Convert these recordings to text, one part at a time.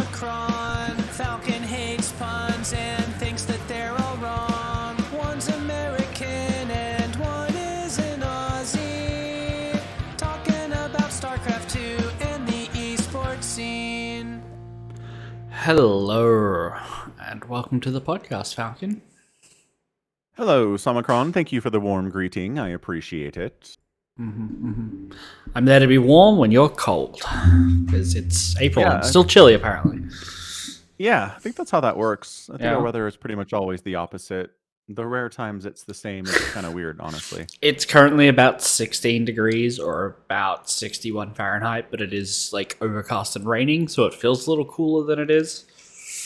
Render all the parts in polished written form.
Omicron. Falcon hates puns and thinks that they're all wrong. One's American and one is an Aussie. Talking about StarCraft 2 and the esports scene. Hello, and welcome to the podcast, Falcon. Hello, Omicron. Thank you for the warm greeting. I appreciate it. I'm there to be warm when you're cold, because it's April Yeah, and still chilly, apparently. Yeah, I think that's how that works. I think Yeah. our weather is pretty much always the opposite. The rare times it's the same is kind of weird, honestly. It's currently about 16 degrees or about 61 Fahrenheit, but it is like overcast and raining, so it feels a little cooler than it is.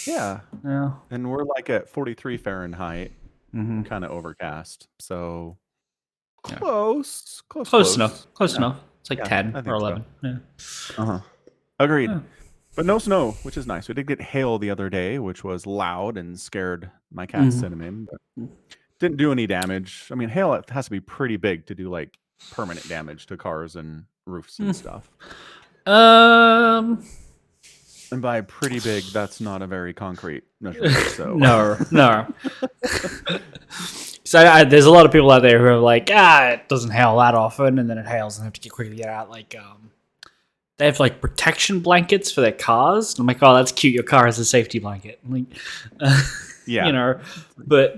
Yeah, Yeah. and we're like at 43 Fahrenheit, Mm-hmm. kind of overcast. So Yeah. close Close Yeah. enough. It's like Yeah, 10 I think or so. 11. Yeah. Agreed. Yeah. But no snow, which is nice. We did get hail the other day, which was loud and scared my cat Cinnamon, but didn't do any damage. I mean, hail it has to be pretty big to do like permanent damage to cars and roofs and stuff. Um. And by pretty big, that's not a very concrete measurement. So No. So there's a lot of people out there who are like, it doesn't hail that often, and then it hails and they have to quickly get out. Like, they have like protection blankets for their cars. I'm like, oh, that's cute. Your car has a safety blanket. I'm like, yeah, you know, but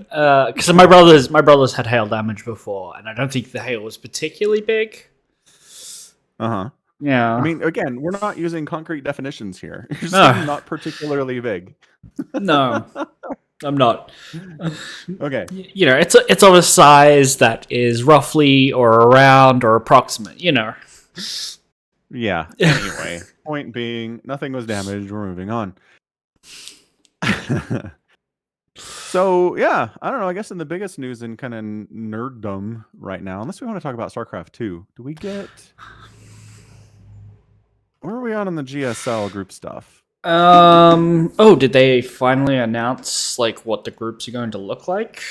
because my brothers had hail damage before, and I don't think the hail was particularly big. Yeah, I mean, again, we're not using concrete definitions here. You're No. saying not particularly big. no, I'm not. Okay. You know, it's of a size that is roughly or around or approximate. You know. Yeah. Anyway, point being, nothing was damaged. We're moving on. So, yeah, I don't know. I guess in the biggest news in kind of nerddom right now, unless we want to talk about StarCraft 2, do we get... Where are we on the GSL group stuff? Oh, did they finally announce like what the groups are going to look like?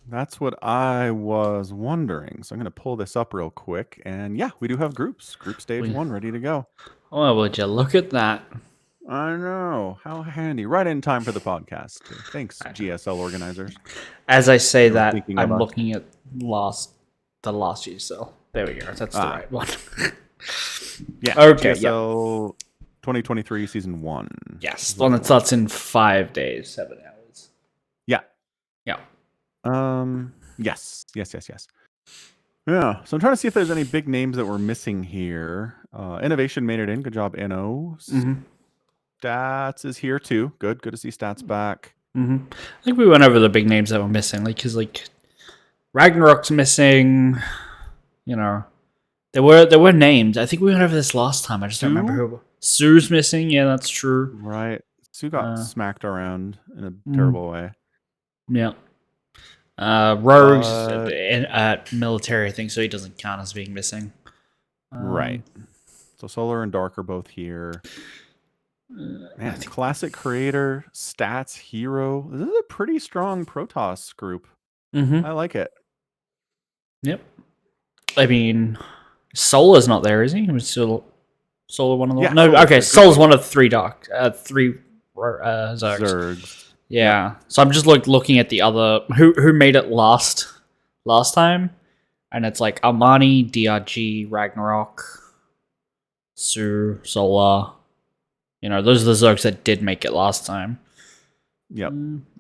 That's what I was wondering. So I'm going to pull this up real quick. And yeah, we do have groups. Group stage 1 ready to go. Oh, would you look at that? I know. How handy. Right in time for the podcast. Thanks, GSL organizers. As I say You're that, thinking I'm about- looking at the last GSL. There we go. That's the right one. Yeah. Okay, GSL 2023 season 1. Yes, the one that starts in 5 days, 7 hours. Yeah. Yeah. Yes. Yeah. So I'm trying to see if there's any big names that we're missing here. Innovation made it in. Good job, NO. Stats is here too. Good to see Stats back. I think we went over the big names that were missing, because Ragnarok's missing. You know, there were names. I think we went over this last time. I just don't remember who. Sue's missing. Yeah, that's true. Right. Sue got smacked around in a terrible way. Yeah. Rogue's military, I think, so he doesn't count as being missing. Right. So Solar and Dark are both here. Man, classic creator, stats, hero. This is a pretty strong Protoss group. I like it. Yep. I mean, Solar's not there, is he? He was still Solar one of the... Yeah, no, Solar's okay, there. Solar's one of three Zergs. Zergs. Yeah. So I'm just looking at the other... Who made it last time? And it's like Armani, DRG, Ragnarok, Sue, Solar. You know, those are the Zergs that did make it last time. Yep.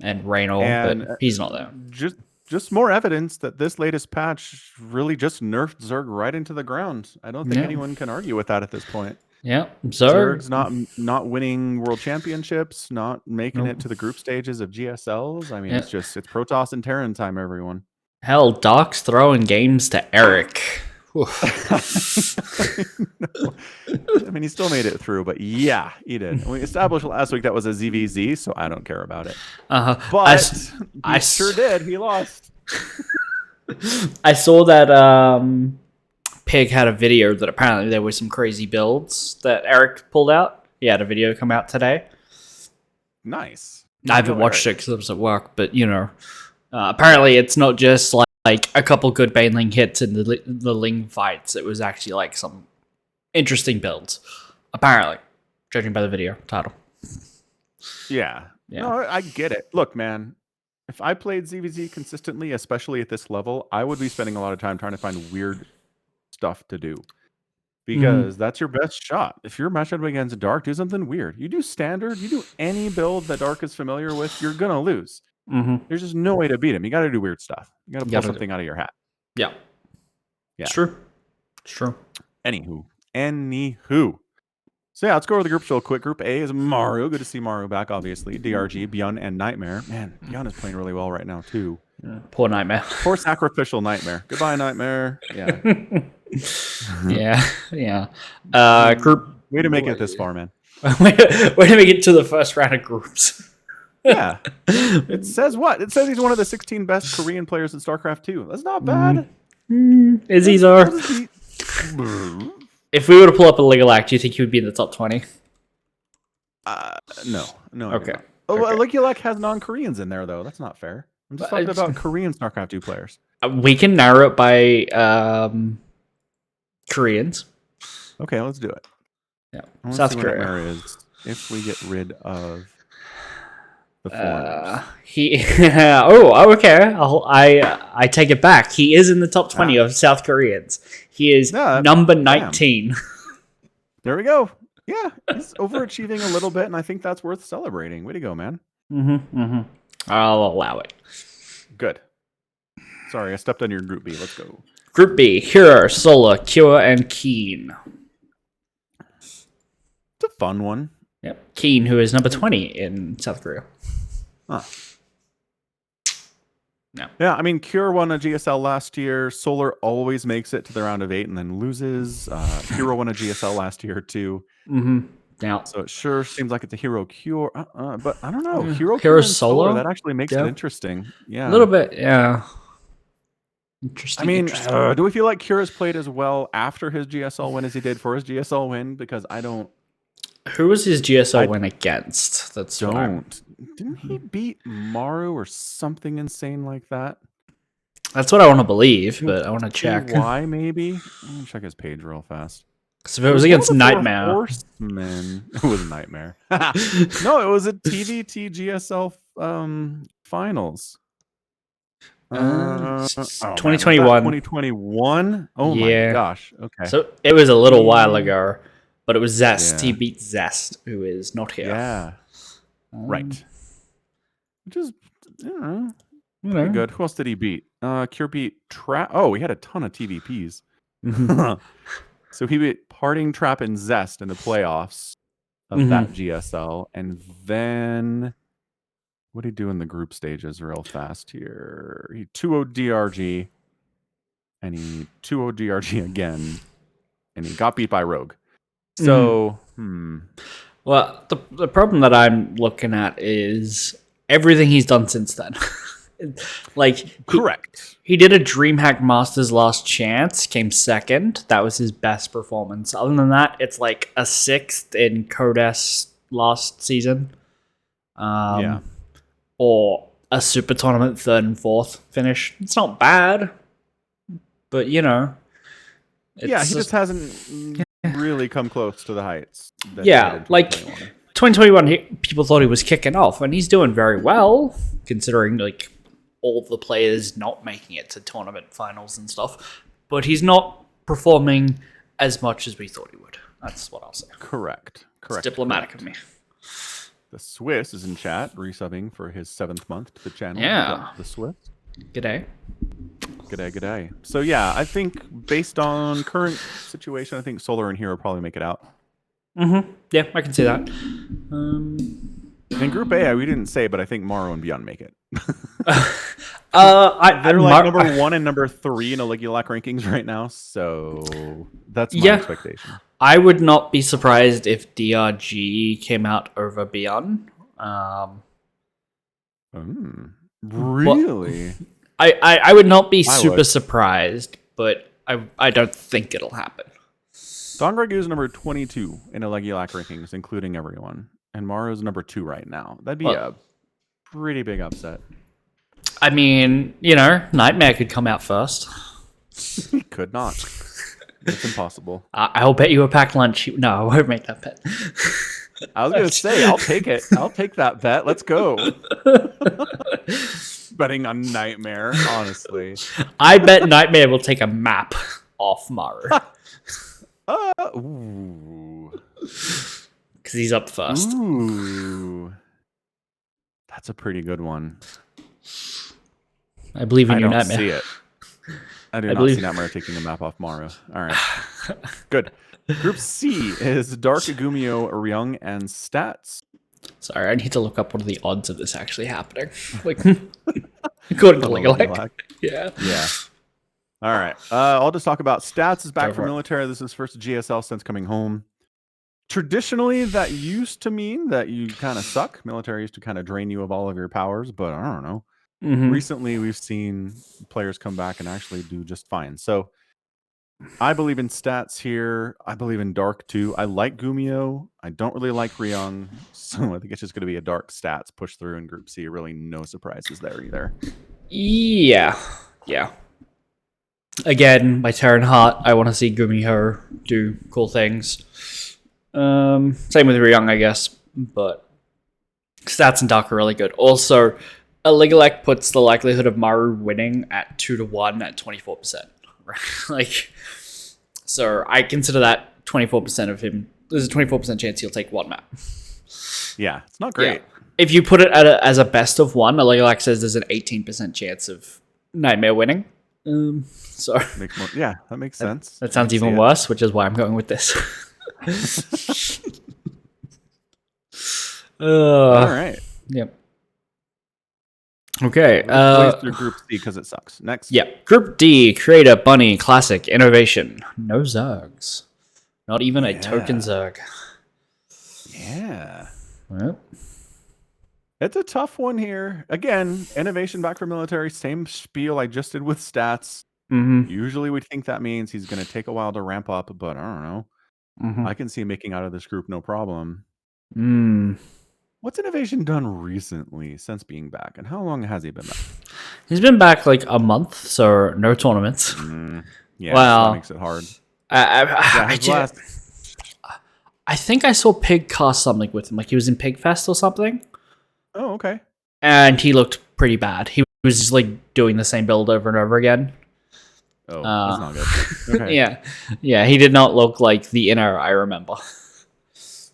And Raynor, but he's not there. Just more evidence that this latest patch really just nerfed Zerg right into the ground. I don't think anyone can argue with that at this point. Yeah, Zerg's not winning world championships, not making it to the group stages of GSLs. I mean, it's Protoss and Terran time, everyone. Hell, Doc's throwing games to Eric. I mean, he still made it through, but yeah, he did. We established last week that was a ZVZ, so I don't care about it. But I sure did. He lost. I saw that Pig had a video that apparently there were some crazy builds that Eric pulled out. He had a video come out today. Nice. I haven't watched it because I was at work, but you know, apparently it's not just like a couple good Baneling hits in the Ling fights. It was actually like some interesting builds, apparently, judging by the video title. Yeah. Yeah. No, I get it. Look, man, if I played ZVZ consistently, especially at this level, I would be spending a lot of time trying to find weird stuff to do because that's your best shot. If you're matched up against Dark, do something weird. You do standard, you do any build that Dark is familiar with, you're gonna lose. There's just no way to beat him. You got to do weird stuff. You got to pull something out of your hat. Yeah. It's true. It's true. Anywho. So yeah, let's go over the groups real quick. Group A is Maru. Good to see Maru back, obviously. DRG, Byun, and Nightmare. Man, Byun is playing really well right now, too. Yeah. Poor Nightmare. Poor sacrificial Nightmare. Goodbye, Nightmare. Yeah. Yeah. Group. Way to make it this far, man. Way to make it to the first round of groups. Yeah. It says what? It says he's one of the 16 best Korean players in StarCraft 2. That's not bad. Is he, though? If we were to pull up a Ligalac, do you think he would be in the top 20? No. Okay. Ligulac has non-Koreans in there, though. That's not fair. I'm just talking about Korean StarCraft 2 players. We can narrow it by Koreans. Okay, let's do it. Yeah. South Korea. Is if we get rid of the foreigners. Okay. I take it back. He is in the top 20 of South Koreans. He is number 19. There we go. Yeah, he's overachieving a little bit, and I think that's worth celebrating. Way to go, man. I'll allow it. Good. Sorry, I stepped on your Group B. Let's go. Group B: Hero, Solar, Kyo, and Keen. It's a fun one. Yep. Keen, who is number 20 in South Korea. Huh. No. Yeah, I mean, Cure won a GSL last year. Solar always makes it to the round of 8 and then loses. Hero won a GSL last year, too. Yeah. So it sure seems like it's a Hero Cure. But I don't know. Hero Solar? That actually makes it interesting. Yeah. A little bit, yeah. Interesting. I mean, do we feel like Cure has played as well after his GSL win as he did for his GSL win? Because I don't. Who was his GSL win against? Didn't he beat Maru or something insane like that? That's what I want to believe, but I want to check. Why maybe? Let me check his page real fast. Because if it was against Nightmare. Horsemen. It was Nightmare. No, it was a TVT GSL finals. 2021. 2021? Oh my gosh. Okay. So it was a little while ago, but it was Zest. He beat Zest, who is not here. Yeah. Right. Which is, pretty good. Who else did he beat? Cure beat Trap. Oh, he had a ton of TVPs. So he beat Parting Trap and Zest in the playoffs of that GSL. And then what did he do in the group stages real fast here? He 2-0'd DRG. And he 2-0'd DRG again. And he got beat by Rogue. So, Well, the problem that I'm looking at is everything he's done since then. Correct. He did a DreamHack Masters Last Chance, came second. That was his best performance. Other than that, it's like a 6th in Codes last season. Or a Super Tournament 3rd and 4th finish. It's not bad, but he just hasn't really come close to the heights. That he did in 2021, people thought he was kicking off, and he's doing very well, considering all the players not making it to tournament finals and stuff. But he's not performing as much as we thought he would. That's what I'll say. Correct. It's diplomatic of me. The Swiss is in chat, resubbing for his 7th month to the channel. Yeah. The Swiss. G'day. G'day. So yeah, I think based on current situation, I think Solar and Hero probably make it out. Yeah, I can see that. In Group A, we didn't say, but I think Maru and Byun make it. They're number 1 and number 3 in the Ligulac rankings right now, so that's my expectation. I would not be surprised if DRG came out over Byun. Really? I would not be super surprised, but I don't think it'll happen. Dongregu is number 22 in the Ligulac rankings, including everyone. And Maru is number 2 right now. That'd be a pretty big upset. I mean, Nightmare could come out first. He could not. It's impossible. I'll bet you a packed lunch. No, I won't make that bet. I was gonna say, I'll take it. I'll take that bet. Let's go. Betting on Nightmare, honestly. I bet Nightmare will take a map off Maru. Ooh. Because he's up first. Ooh. That's a pretty good one. I believe in you, don't Nightmare. see it. I do not believe- see Nightmare taking the map off Maru. All right. Good. Group C is Dark, Gumio, Ryung, and Stats. Sorry, I need to look up what are the odds of this actually happening. Like, according to Legalec. Yeah. Yeah. All right. I'll just talk about Stats is back Go for for it. military. This is first GSL since coming home. Traditionally, that used to mean that you kind of suck. Military used to kind of drain you of all of your powers, but I don't know. Mhm. Recently, we've seen players come back and actually do just fine. So I believe in Stats here. I believe in Dark too. I like Gumio. I don't really like Ryung. So I think it's just going to be a Dark Stats push through in Group C. Really no surprises there either. Yeah. Yeah. Again, my Terran heart, I want to see Gumiho do cool things. Same with Ryung, I guess. But Stats and Dark are really good. Also, a Legalec puts the likelihood of Maru winning at 2-1 at 24%. Like, so I consider that 24% of him. There's a 24% chance he'll take one map. Yeah, it's not great. Yeah. If you put it as a best of one, a Legalec says there's an 18% chance of Nightmare winning. So Yeah, that makes sense. that sounds even worse, which is why I'm going with this. All right. Yep. Okay. Plays through Group C because it sucks. Next. Yep. Group D, Creator, Bunny, Classic, Innovation. No Zergs. Not even a token Zerg. Yeah. Well, It's a tough one here. Again, Innovation back for military. Same spiel I just did with Stats. Usually we'd think that means he's going to take a while to ramp up, but I don't know. I can see him making out of this group no problem. What's Innovation done recently since being back, and how long has he been back? He's been back like a month, so no tournaments. Yeah, Wow. that makes it hard. I think I saw Pig cast something with him. Like he was in Pigfest or something. Oh, okay. And he looked pretty bad. He was just like doing the same build over and over again. Oh, that's not good. Okay. Yeah. He did not look like the inner I remember.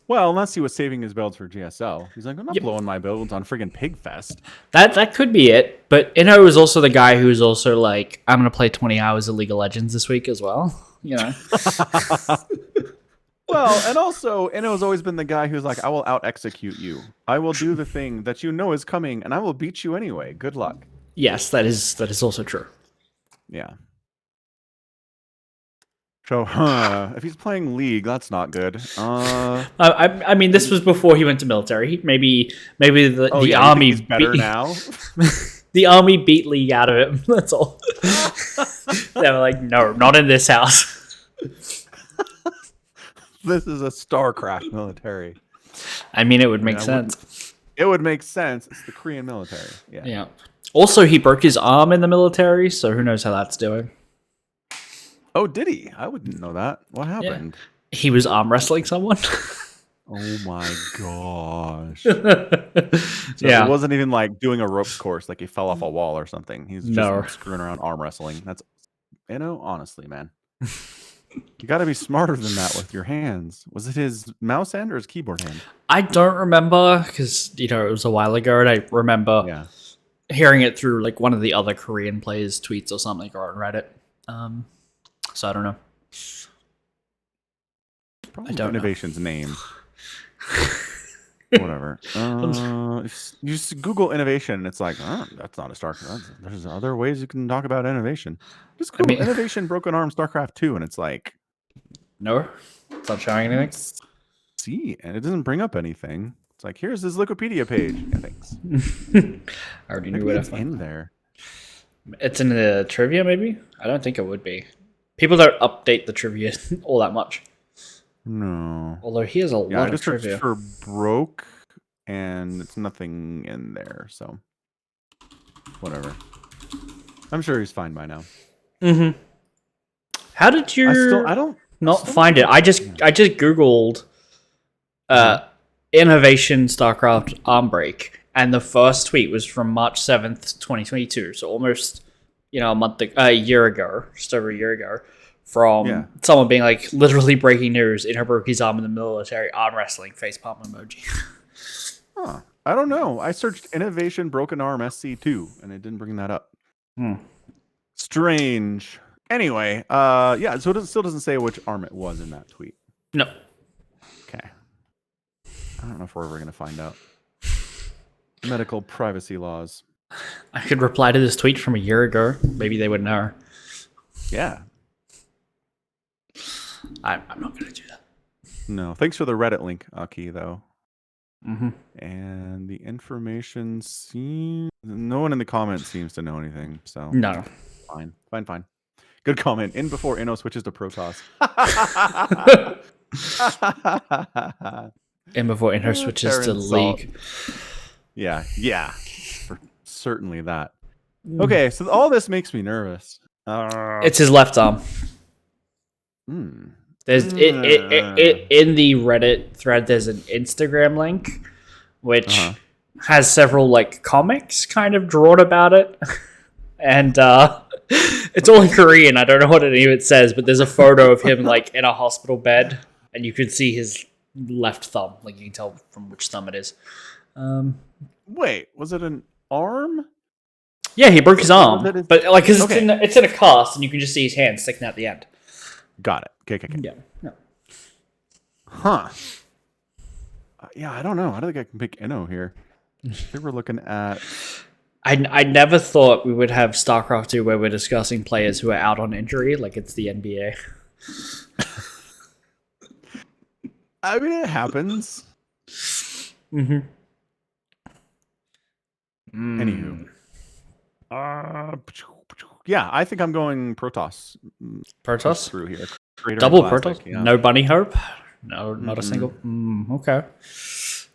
Well, unless he was saving his builds for GSL. He's like, I'm not blowing my builds on friggin' Pigfest. That could be it. But Inno was also the guy who's also like, I'm gonna play 20 hours of League of Legends this week as well. You know. Well, and also, Inno's always been the guy who's like, I will out-execute you. I will do the thing that you know is coming, and I will beat you anyway. Good luck. Yes, that is also true. Yeah. So, if he's playing League, that's not good. I mean, this was before he went to military. Maybe the you army think he's better now. The army beat League out of him. That's all. They were like, no, not in this house. This is a StarCraft military. I mean, it would make sense. It would make sense. It's the Korean military. Yeah. Also, he broke his arm in the military, so who knows how that's doing. Oh, did he? I wouldn't know that. What happened? Yeah. He was arm wrestling someone. Oh my gosh. So it wasn't even like doing a ropes course, like he fell off a wall or something. He's just screwing around arm wrestling. That's, honestly, man. You got to be smarter than that with your hands. Was it his mouse hand or his keyboard hand? I don't remember because, it was a while ago, and I remember hearing it through like one of the other Korean players' tweets or something or on Reddit. So I don't know. Probably Innovation's name. Whatever. If you just Google Innovation, it's like, that's not a StarCraft. There's other ways you can talk about innovation. Just Google Innovation Broken Arm StarCraft 2, and it's like, no, it's not showing anything. See, and it doesn't bring up anything. It's like, here's his Wikipedia page. Yeah, thanks. I already knew what it's in there. It's in the trivia, maybe? I don't think it would be. People don't update the trivia all that much. No. Although he has a lot I of just trivia. searched for broke, and it's nothing in there, so whatever. I'm sure he's fine by now. How did you I don't not find it? I just googled Innovation StarCraft arm break, and the first tweet was from March 7th, 2022. So almost, a year ago, just over a year ago, from someone being like, literally breaking news: Inno broke his arm in the military arm wrestling facepalm emoji. Huh. I don't know. I searched Innovation Broken Arm SC2 and it didn't bring that up. Strange. Anyway, yeah, so it still doesn't say which arm it was in that tweet. No. Okay. I don't know if we're ever going to find out. Medical privacy laws. I could reply to this tweet from a year ago. Maybe they would know. Yeah. I'm not going to do that. No. Thanks for the Reddit link, Aki, though. Mm-hmm. And the information seems... No one in the comments seems to know anything, so... No. Fine. Good comment. In before Inno switches to Protoss. And before Inno switches to League. Yeah. For certainly that. Okay, so all this makes me nervous. It's his left arm. There's in the Reddit thread. There's an Instagram link, which has several like comics kind of drawn about it, and it's all in Korean. I don't know what any of it says, but there's a photo of him like in a hospital bed, and you can see his left thumb. Like you can tell from which thumb it is. Wait, was it an arm? Yeah, he broke his arm, but like cause it's in a cast, and you can just see his hand sticking out the end. Got it. Okay. Yeah. Huh. Yeah, I don't know. I don't think I can pick Inno here. I think we're looking at... I never thought we would have StarCraft 2 where we're discussing players who are out on injury, like it's the NBA. I mean, it happens. Anywho. Yeah, I think I'm going Protoss. Protoss? Through here. Double Protoss? Yeah. No Bunny Hope? No, not a single... okay.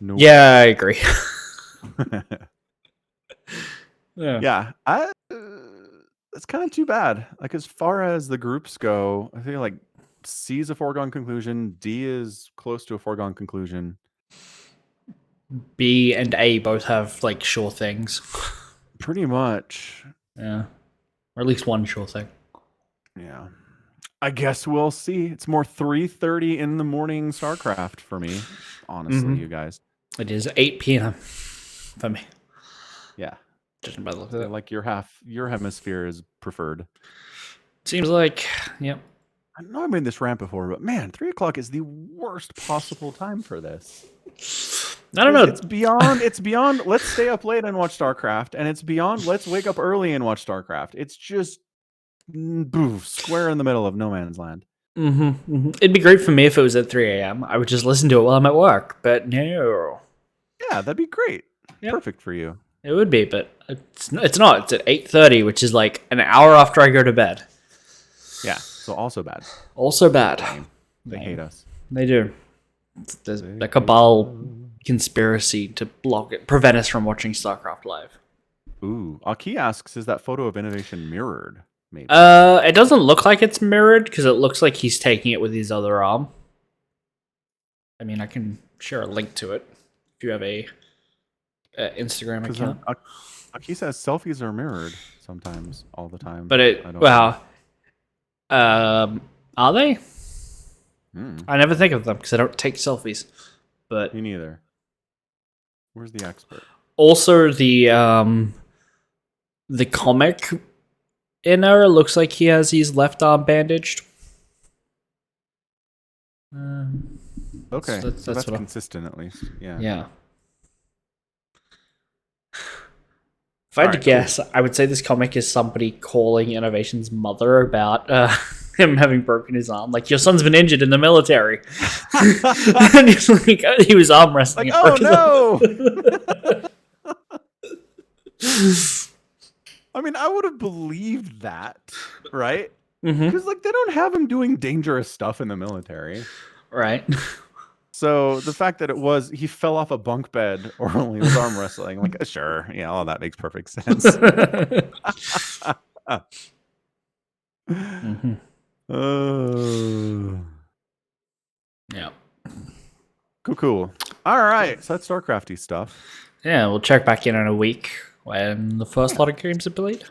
Nope. Yeah, I agree. Yeah. That's kind of too bad. Like, as far as the groups go, I feel like C is a foregone conclusion. D is close to a foregone conclusion. B and A both have, like, sure things. Pretty much. Yeah. Or at least one sure thing. Yeah. I guess we'll see. It's more 3:30 in the morning StarCraft for me, honestly, you guys. It is 8 p.m. for me. Yeah. Judging by the look of it. Like your hemisphere is preferred. Seems like, yep. I know I made this rant before, but man, 3 o'clock is the worst possible time for this. I don't know. It's beyond let's stay up late and watch StarCraft, and it's beyond let's wake up early and watch StarCraft. It's just square in the middle of no man's land. It'd be great for me if it was at 3 a.m. I would just listen to it while I'm at work, but no. Yeah, that'd be great. Yep. Perfect for you. It would be, but it's not. It's at 8:30, which is like an hour after I go to bed. Yeah, so also bad. Also bad. They hate us. They do. There's a cabal conspiracy to prevent us from watching StarCraft live. Ooh, Aki asks, is that photo of Innovation mirrored? Maybe. It doesn't look like it's mirrored because it looks like he's taking it with his other arm. I mean, I can share a link to it if you have a Instagram account. Aki says selfies are mirrored sometimes, all the time. But are they? I never think of them because I don't take selfies. But me neither. Where's the expert? Also, the comic Inno looks like he has his left arm bandaged. Okay, so that's consistent at least. Yeah. Yeah. If I had to guess, I would say this comic is somebody calling Innovation's mother about him having broken his arm. Like, your son's been injured in the military. And he's like, he was arm wrestling. Like, oh no! I mean, I would have believed that, right? Because like they don't have him doing dangerous stuff in the military, right? So the fact that he fell off a bunk bed or only was arm wrestling, like sure, yeah, all that makes perfect sense. Yeah. Cool. All right, so that's StarCrafty stuff. Yeah, we'll check back in a week when the first lot of games are played.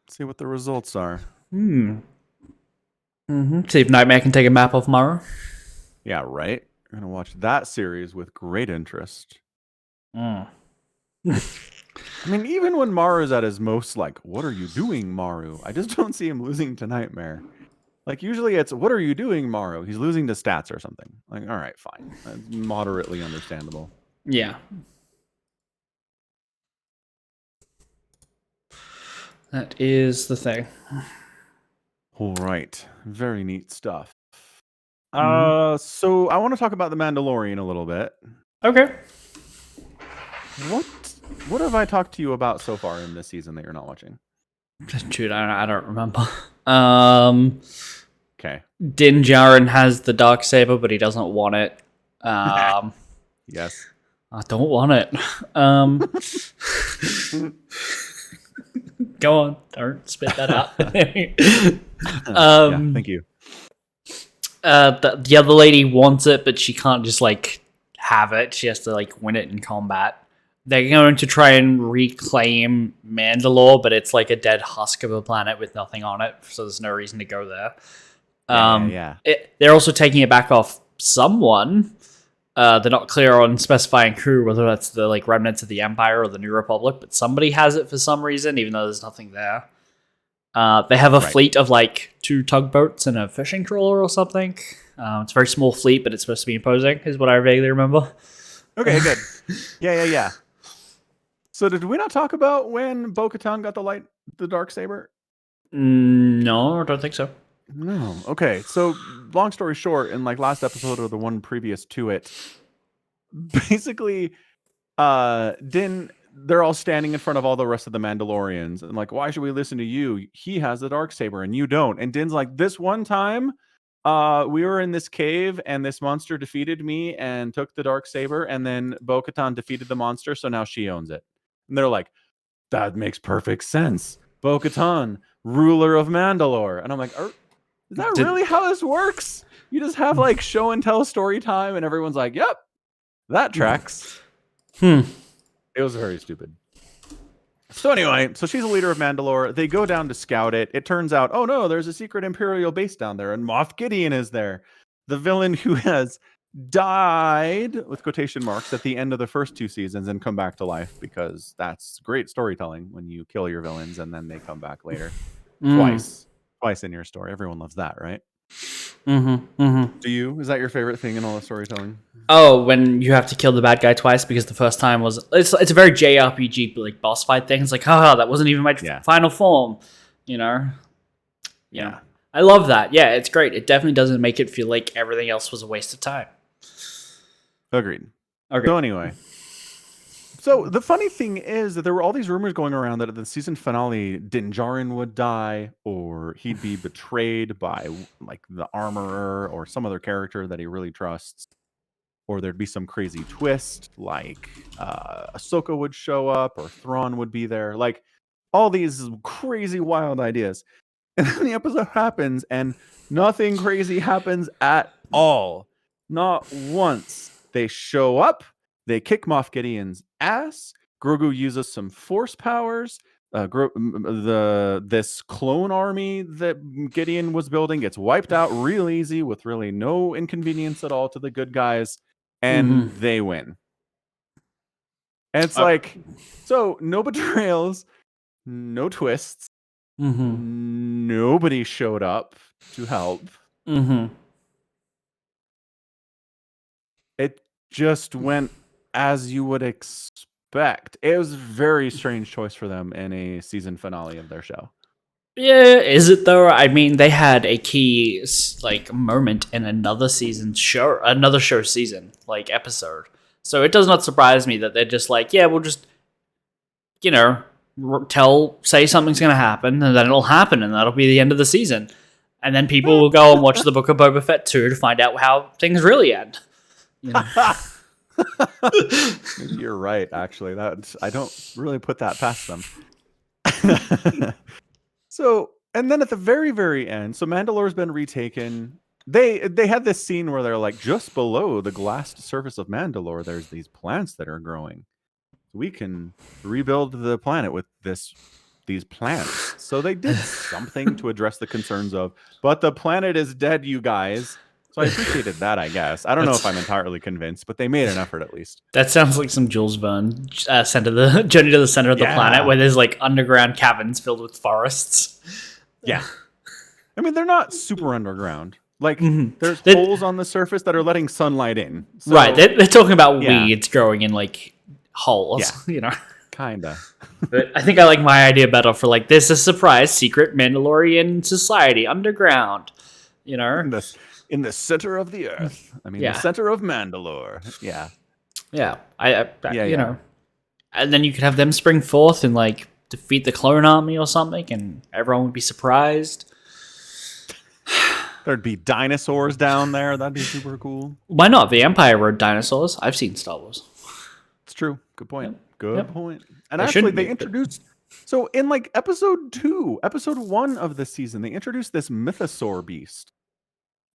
See what the results are. See if Nightmare can take a map off Morrow. Yeah, right. I'm gonna watch that series with great interest. I mean, even when Maru's at his most, like, what are you doing, Maru? I just don't see him losing to Nightmare. Like, usually it's, what are you doing, Maru? He's losing to stats or something. Like, all right, fine. That's moderately understandable. Yeah. That is the thing. All right. Very neat stuff. So I want to talk about The Mandalorian a little bit. Okay. What have I talked to you about so far in this season that you're not watching? Dude, I don't remember. Okay. Din Djarin has the Darksaber, but he doesn't want it. Yes. I don't want it. Go on, don't spit that out. Yeah, thank you. The other lady wants it, but she can't just like have it. She has to like win it in combat. They're going to try and reclaim Mandalore, but it's like a dead husk of a planet with nothing on it, so there's no reason to go there. Yeah. They're also taking it back off someone. They're not clear on specifying who, whether that's the like remnants of the Empire or the New Republic, but somebody has it for some reason, even though there's nothing there. They have a fleet of like 2 tugboats and a fishing trawler or something. It's a very small fleet, but it's supposed to be imposing, is what I vaguely remember. Okay, good. Yeah. So did we not talk about when Bo-Katan got the Darksaber? No, I don't think so. No. Okay. So long story short, in like last episode or the one previous to it, basically, Din, they're all standing in front of all the rest of the Mandalorians and like, why should we listen to you? He has the Darksaber and you don't. And Din's like, this one time, we were in this cave and this monster defeated me and took the Darksaber, and then Bo-Katan defeated the monster, so now she owns it. And they're like, that makes perfect sense. Bo-Katan, ruler of Mandalore. And I'm like, is that really how this works? You just have like show and tell story time and everyone's like, yep, that tracks. It was very stupid. So anyway, so she's a leader of Mandalore. They go down to scout it. It turns out, oh no, there's a secret Imperial base down there, and Moff Gideon is there. The villain who has died, with quotation marks, at the end of the first 2 seasons and come back to life, because that's great storytelling when you kill your villains and then they come back later. Twice in your story. Everyone loves that, right? Do you? Is that your favorite thing in all the storytelling? Oh, when you have to kill the bad guy twice because the first time was... It's a very JRPG like boss fight thing. It's like, that wasn't even my final form. You know? Yeah. I love that. Yeah, it's great. It definitely doesn't make it feel like everything else was a waste of time. Agreed. So anyway, so the funny thing is that there were all these rumors going around that at the season finale, Din Djarin would die, or he'd be betrayed by like the armorer or some other character that he really trusts, or there'd be some crazy twist, like Ahsoka would show up, or Thrawn would be there, like all these crazy wild ideas. And then the episode happens, and nothing crazy happens at all. Not once. They show up, they kick Moff Gideon's ass. Grogu uses some force powers. This clone army that Gideon was building gets wiped out real easy with really no inconvenience at all to the good guys, and they win. And it's like, so no betrayals, no twists. Nobody showed up to help. It just went as you would expect. It was a very strange choice for them in a season finale of their show. Yeah, is it though? I mean, they had a key like moment in another show season, like episode. So it does not surprise me that they're just like, yeah, we'll just, say something's going to happen, and then it'll happen, and that'll be the end of the season. And then people will go and watch the Book of Boba Fett 2 to find out how things really end. You're right, actually. I don't really put that past them. So, and then at the very, very end, so Mandalore's been retaken. they had this scene where they're like, just below the glassed surface of Mandalore, there's these plants that are growing. We can rebuild the planet with these plants. So they did something to address the concerns of, but the planet is dead, you guys. So I appreciated that, I guess. I don't know if I'm entirely convinced, but they made an effort at least. That sounds like some Jules Verne Journey to the Center of the Planet, where there's like underground caverns filled with forests. Yeah. I mean, they're not super underground. Like, there's holes on the surface that are letting sunlight in. So, right. They're talking about weeds growing in like holes, you know. Kinda. But I think I like my idea better for like, there's a surprise secret Mandalorian society underground, you know. In the center of the earth. I mean, the center of Mandalore. Yeah. Yeah. You know. And then you could have them spring forth and like defeat the clone army or something, and everyone would be surprised. There'd be dinosaurs down there. That'd be super cool. Why not? The Empire rode dinosaurs. I've seen Star Wars. It's true. Good point. Yep. Good point. And actually, they introduced... So in like episode 1 of this season, they introduced this mythosaur beast.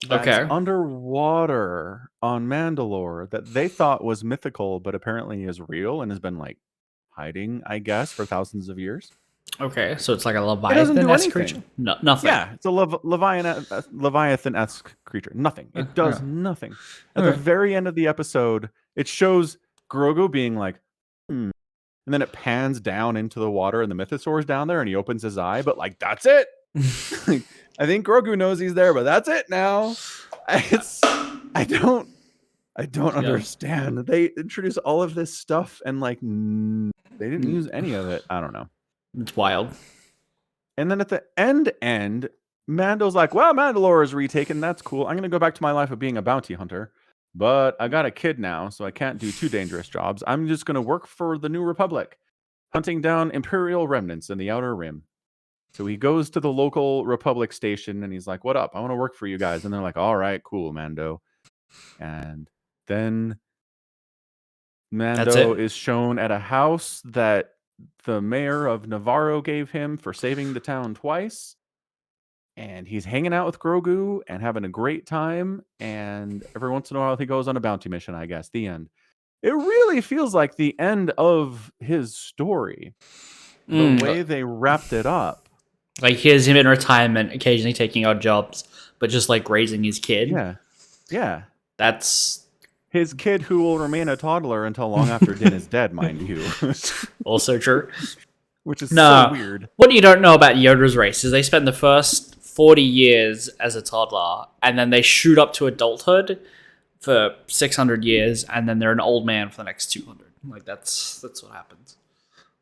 That's underwater on Mandalore that they thought was mythical, but apparently is real and has been like hiding, I guess, for thousands of years. Okay, so it's like a Leviathan-esque creature? No, nothing. Yeah, it's a Leviathan-esque creature. Nothing. It does nothing. At the very end of the episode, it shows Grogu being like, and then it pans down into the water and the mythosaur's down there and he opens his eye, but like, that's it. I think Grogu knows he's there, but that's it now. I don't understand. They introduced all of this stuff and like they didn't use any of it. I don't know. It's wild. And then at the end, Mando's like, well, Mandalore is retaken. That's cool. I'm going to go back to my life of being a bounty hunter. But I got a kid now, so I can't do too dangerous jobs. I'm just going to work for the New Republic, hunting down Imperial remnants in the Outer Rim. So he goes to the local Republic station and he's like, what up? I want to work for you guys. And they're like, all right, cool, Mando. And then Mando is shown at a house that the mayor of Navarro gave him for saving the town twice. And he's hanging out with Grogu and having a great time. And every once in a while, he goes on a bounty mission, I guess. The end. It really feels like the end of his story. The way they wrapped it up. Like, here's him in retirement, occasionally taking odd jobs, but just like raising his kid. Yeah. Yeah. That's his kid who will remain a toddler until long after Din is dead, mind you. Also true. Which is so weird. What you don't know about Yoda's race is they spend the first 40 years as a toddler, and then they shoot up to adulthood for 600 years, and then they're an old man for the next 200. Like, that's what happens.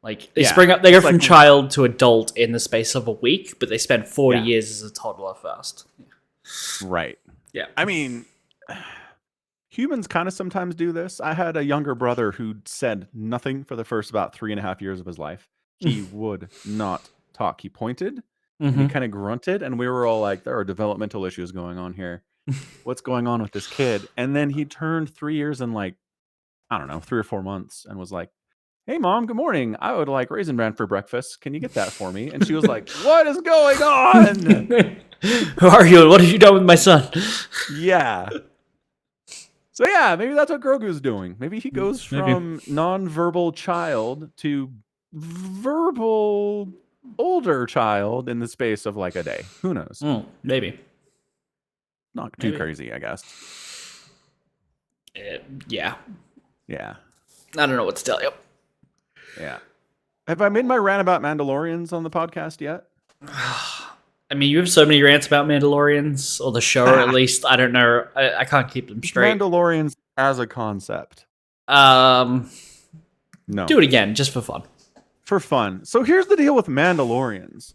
Like, they spring up, they go from child to adult in the space of a week, but they spend 40 years as a toddler first. Right. Yeah. I mean, humans kind of sometimes do this. I had a younger brother who said nothing for the first about 3.5 years of his life. He would not talk. He pointed, and he kind of grunted, and we were all like, there are developmental issues going on here. What's going on with this kid? And then he turned 3 years and like, I don't know, 3 or 4 months and was like, hey, Mom, good morning. I would like Raisin Bran for breakfast. Can you get that for me? And she was like, what is going on? Who are you? What have you done with my son? Yeah. So yeah, maybe that's what Grogu's doing. Maybe he goes from non-verbal child to verbal older child in the space of like a day. Who knows? Maybe. Not too crazy, I guess. Yeah. Yeah. I don't know what to tell you. Yeah. Have I made my rant about Mandalorians on the podcast yet? I mean, you have so many rants about Mandalorians, or the show, or at least. I don't know. I can't keep them straight. Mandalorians as a concept. No. Do it again, just for fun. For fun. So here's the deal with Mandalorians.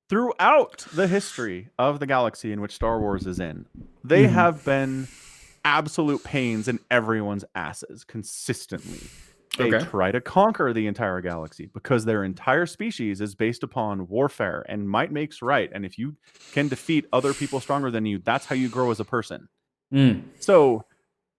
Throughout the history of the galaxy in which Star Wars is in, they have been absolute pains in everyone's asses consistently. They try to conquer the entire galaxy because their entire species is based upon warfare and might makes right. And if you can defeat other people stronger than you, that's how you grow as a person. So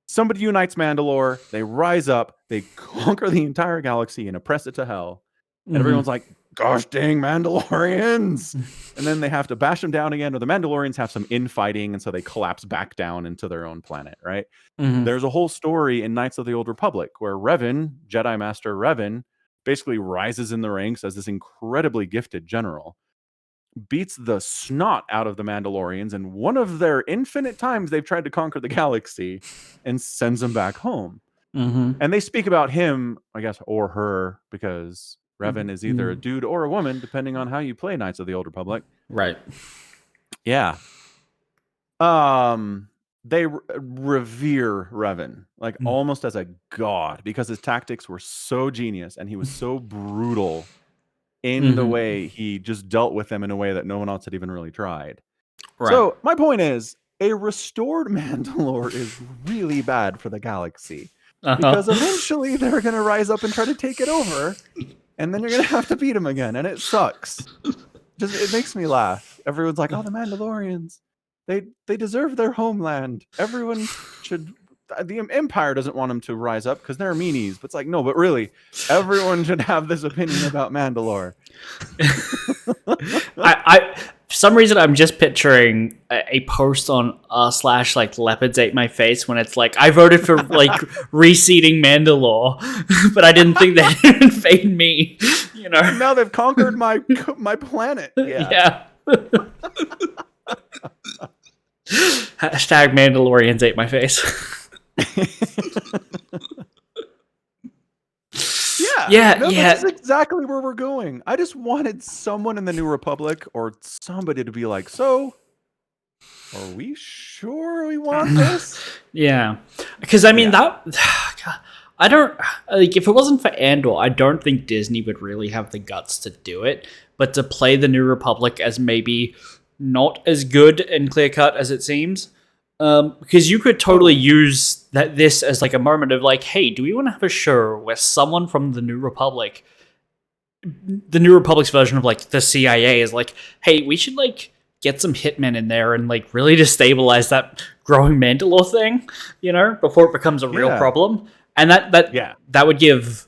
somebody unites Mandalore, they rise up, they conquer the entire galaxy and oppress it to hell. And everyone's like, gosh dang Mandalorians. And then they have to bash them down again, or the Mandalorians have some infighting, and so they collapse back down into their own planet, right? Mhm. There's a whole story in Knights of the Old Republic where Revan, Jedi Master Revan, basically rises in the ranks as this incredibly gifted general, beats the snot out of the Mandalorians in one of their infinite times they've tried to conquer the galaxy, and sends them back home. Mhm. And they speak about him, I guess, or her, because Revan is either a Mhm. dude or a woman, depending on how you play Knights of the Old Republic. Right. Yeah. They revere Revan, like Mm. almost as a god, because his tactics were so genius and he was so brutal in the Mhm. way he just dealt with them in a way that no one else had even really tried. Right. So my point is, a restored Mandalore is really bad for the galaxy, because eventually they're going to rise up and try to take it over, and then you're going to have to beat them again, and it sucks. It makes me laugh. Everyone's like, "Oh, the Mandalorians, they deserve their homeland. Everyone should." The Empire doesn't want them to rise up because they're meanies. But it's like, no, but really, everyone should have this opinion about Mandalore. I for some reason I'm just picturing a post on / like Leopards Ate My Face when it's like, I voted for like reseeding Mandalore, but I didn't think they would invade me. You know. Now they've conquered my planet. Yeah. Hashtag Mandalorians ate my face. This is exactly where we're going. I just wanted someone in the New Republic or somebody to be like, so are we sure we want this? Yeah, because I mean that I don't like, if it wasn't for Andor, I don't think Disney would really have the guts to do it, but to play the New Republic as maybe not as good and clear cut as it seems. Because you could totally use this as like a moment of like, hey, do we want to have a show where someone from the New Republic's version of like the CIA is like, hey, we should like get some hitmen in there and like really destabilize that growing Mandalore thing, you know, before it becomes a real problem. And that would give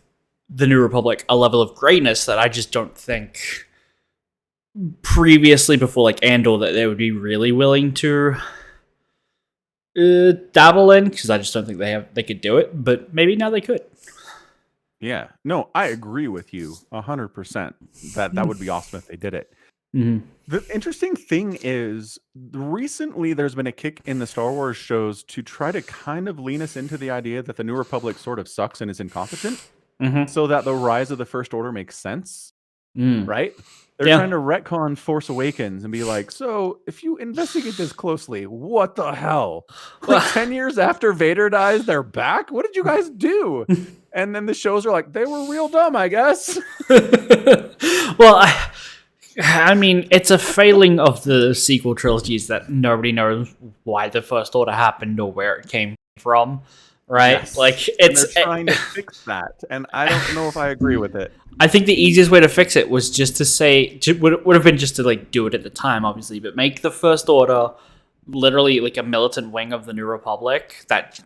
the New Republic a level of greatness that I just don't think previously, before like Andor, that they would be really willing to dabble in, because I just don't think they could do it, but maybe now they could. Yeah, no, I agree with you 100%. That would be awesome if they did it. Mm-hmm. The interesting thing is, recently there's been a kick in the Star Wars shows to try to kind of lean us into the idea that the New Republic sort of sucks and is incompetent, so that the rise of the First Order makes sense, right? They're trying to retcon Force Awakens and be like, so if you investigate this closely, what the hell? Like 10 years after Vader dies, they're back? What did you guys do? And then the shows are like, they were real dumb, I guess. Well, I mean, it's a failing of the sequel trilogies that nobody knows why the First Order happened or where it came from, right? Yes. Like, they're trying to fix that, and I don't know if I agree with it. I think the easiest way to fix it was just to say, would have been just to like do it at the time, obviously, but make the First Order literally like a militant wing of the New Republic that,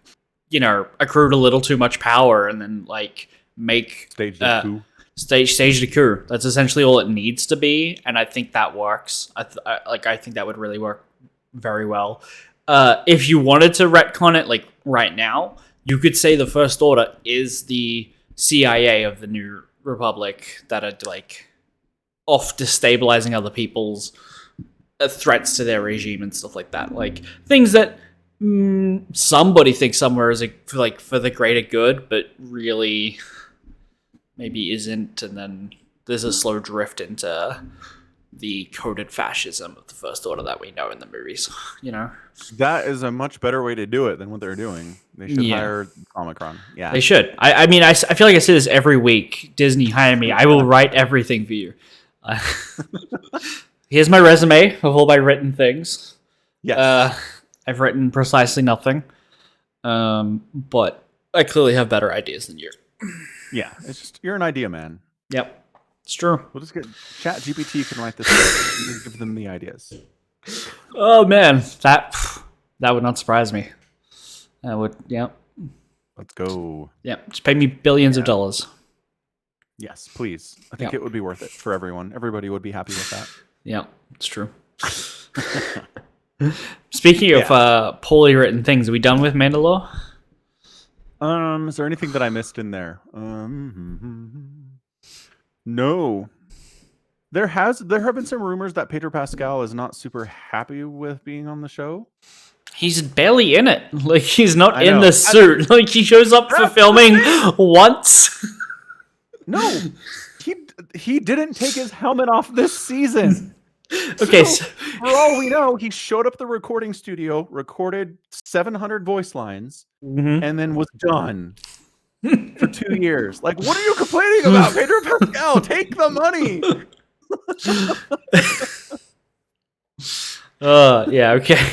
you know, accrued a little too much power, and then like make stage the coup. Stage the coup. That's essentially all it needs to be, and I think that works. I think that would really work very well. If you wanted to retcon it like right now, you could say the First Order is the CIA of the New Republic that are like off destabilizing other people's threats to their regime and stuff like that. Like things that somebody thinks somewhere is like for the greater good, but really maybe isn't, and then there's a slow drift into the coded fascism of the First Order that we know in the movies, you know? That is a much better way to do it than what they're doing. They should hire Omicron. Yeah, they should. I mean, I feel like I say this every week. Disney, hire me. I will write everything for you. Here's my resume of all my written things. Yes. I've written precisely nothing. But I clearly have better ideas than you. Yeah, it's just, you're an idea man. Yep. It's true. We'll just get ChatGPT can write this up and give them the ideas. Oh man, that would not surprise me. That would, yeah. Let's go. Yeah, just pay me billions of dollars. Yes, please. I think Yeah. it would be worth it for everyone. Everybody would be happy with that. Yeah, it's true. Speaking of poorly written things, are we done with Mandalore? Is there anything that I missed in there? No. There have been some rumors that Pedro Pascal is not super happy with being on the show. He's barely in it. Like, he's not I in know. the suit. Like, he shows up for That's the filming thing. once. No, he didn't take his helmet off this season. Okay, So, for all we know, he showed up at the recording studio, recorded 700 voice lines, and then was done for 2 years. Like, what are you complaining about, Pedro Pascal? Take the money. Yeah, okay.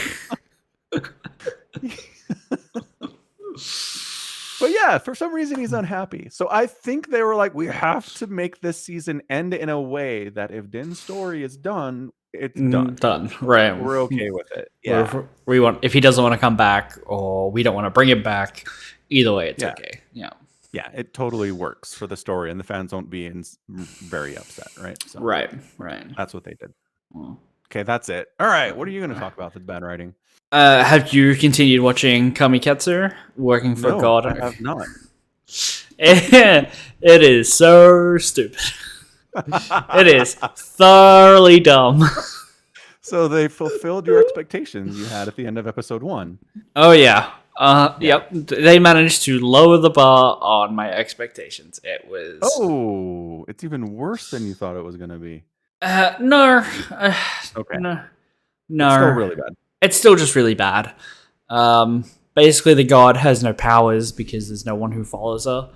But yeah, for some reason he's unhappy. So I think they were like, we have to make this season end in a way that if Din's story is done, it's done. Done. Right. We're okay with it. Or Yeah. if he doesn't want to come back, or we don't want to bring him back, either way, it's Yeah. okay. Yeah. Yeah, it totally works for the story, and the fans won't be very upset, right? So Right. that's what they did. Well, Okay, that's it. All right, what are you going to talk about with bad writing? have you continued watching Kamikatsu? Working for No, God? I have not. It is so stupid. It is thoroughly dumb. So they fulfilled your expectations you had at the end of episode 1. Oh yeah. Yep. They managed to lower the bar on my expectations. It was. Oh, it's even worse than you thought it was going to be. No. Okay. No. It's still really bad. It's still just really bad. Basically, the god has no powers because there's no one who follows her.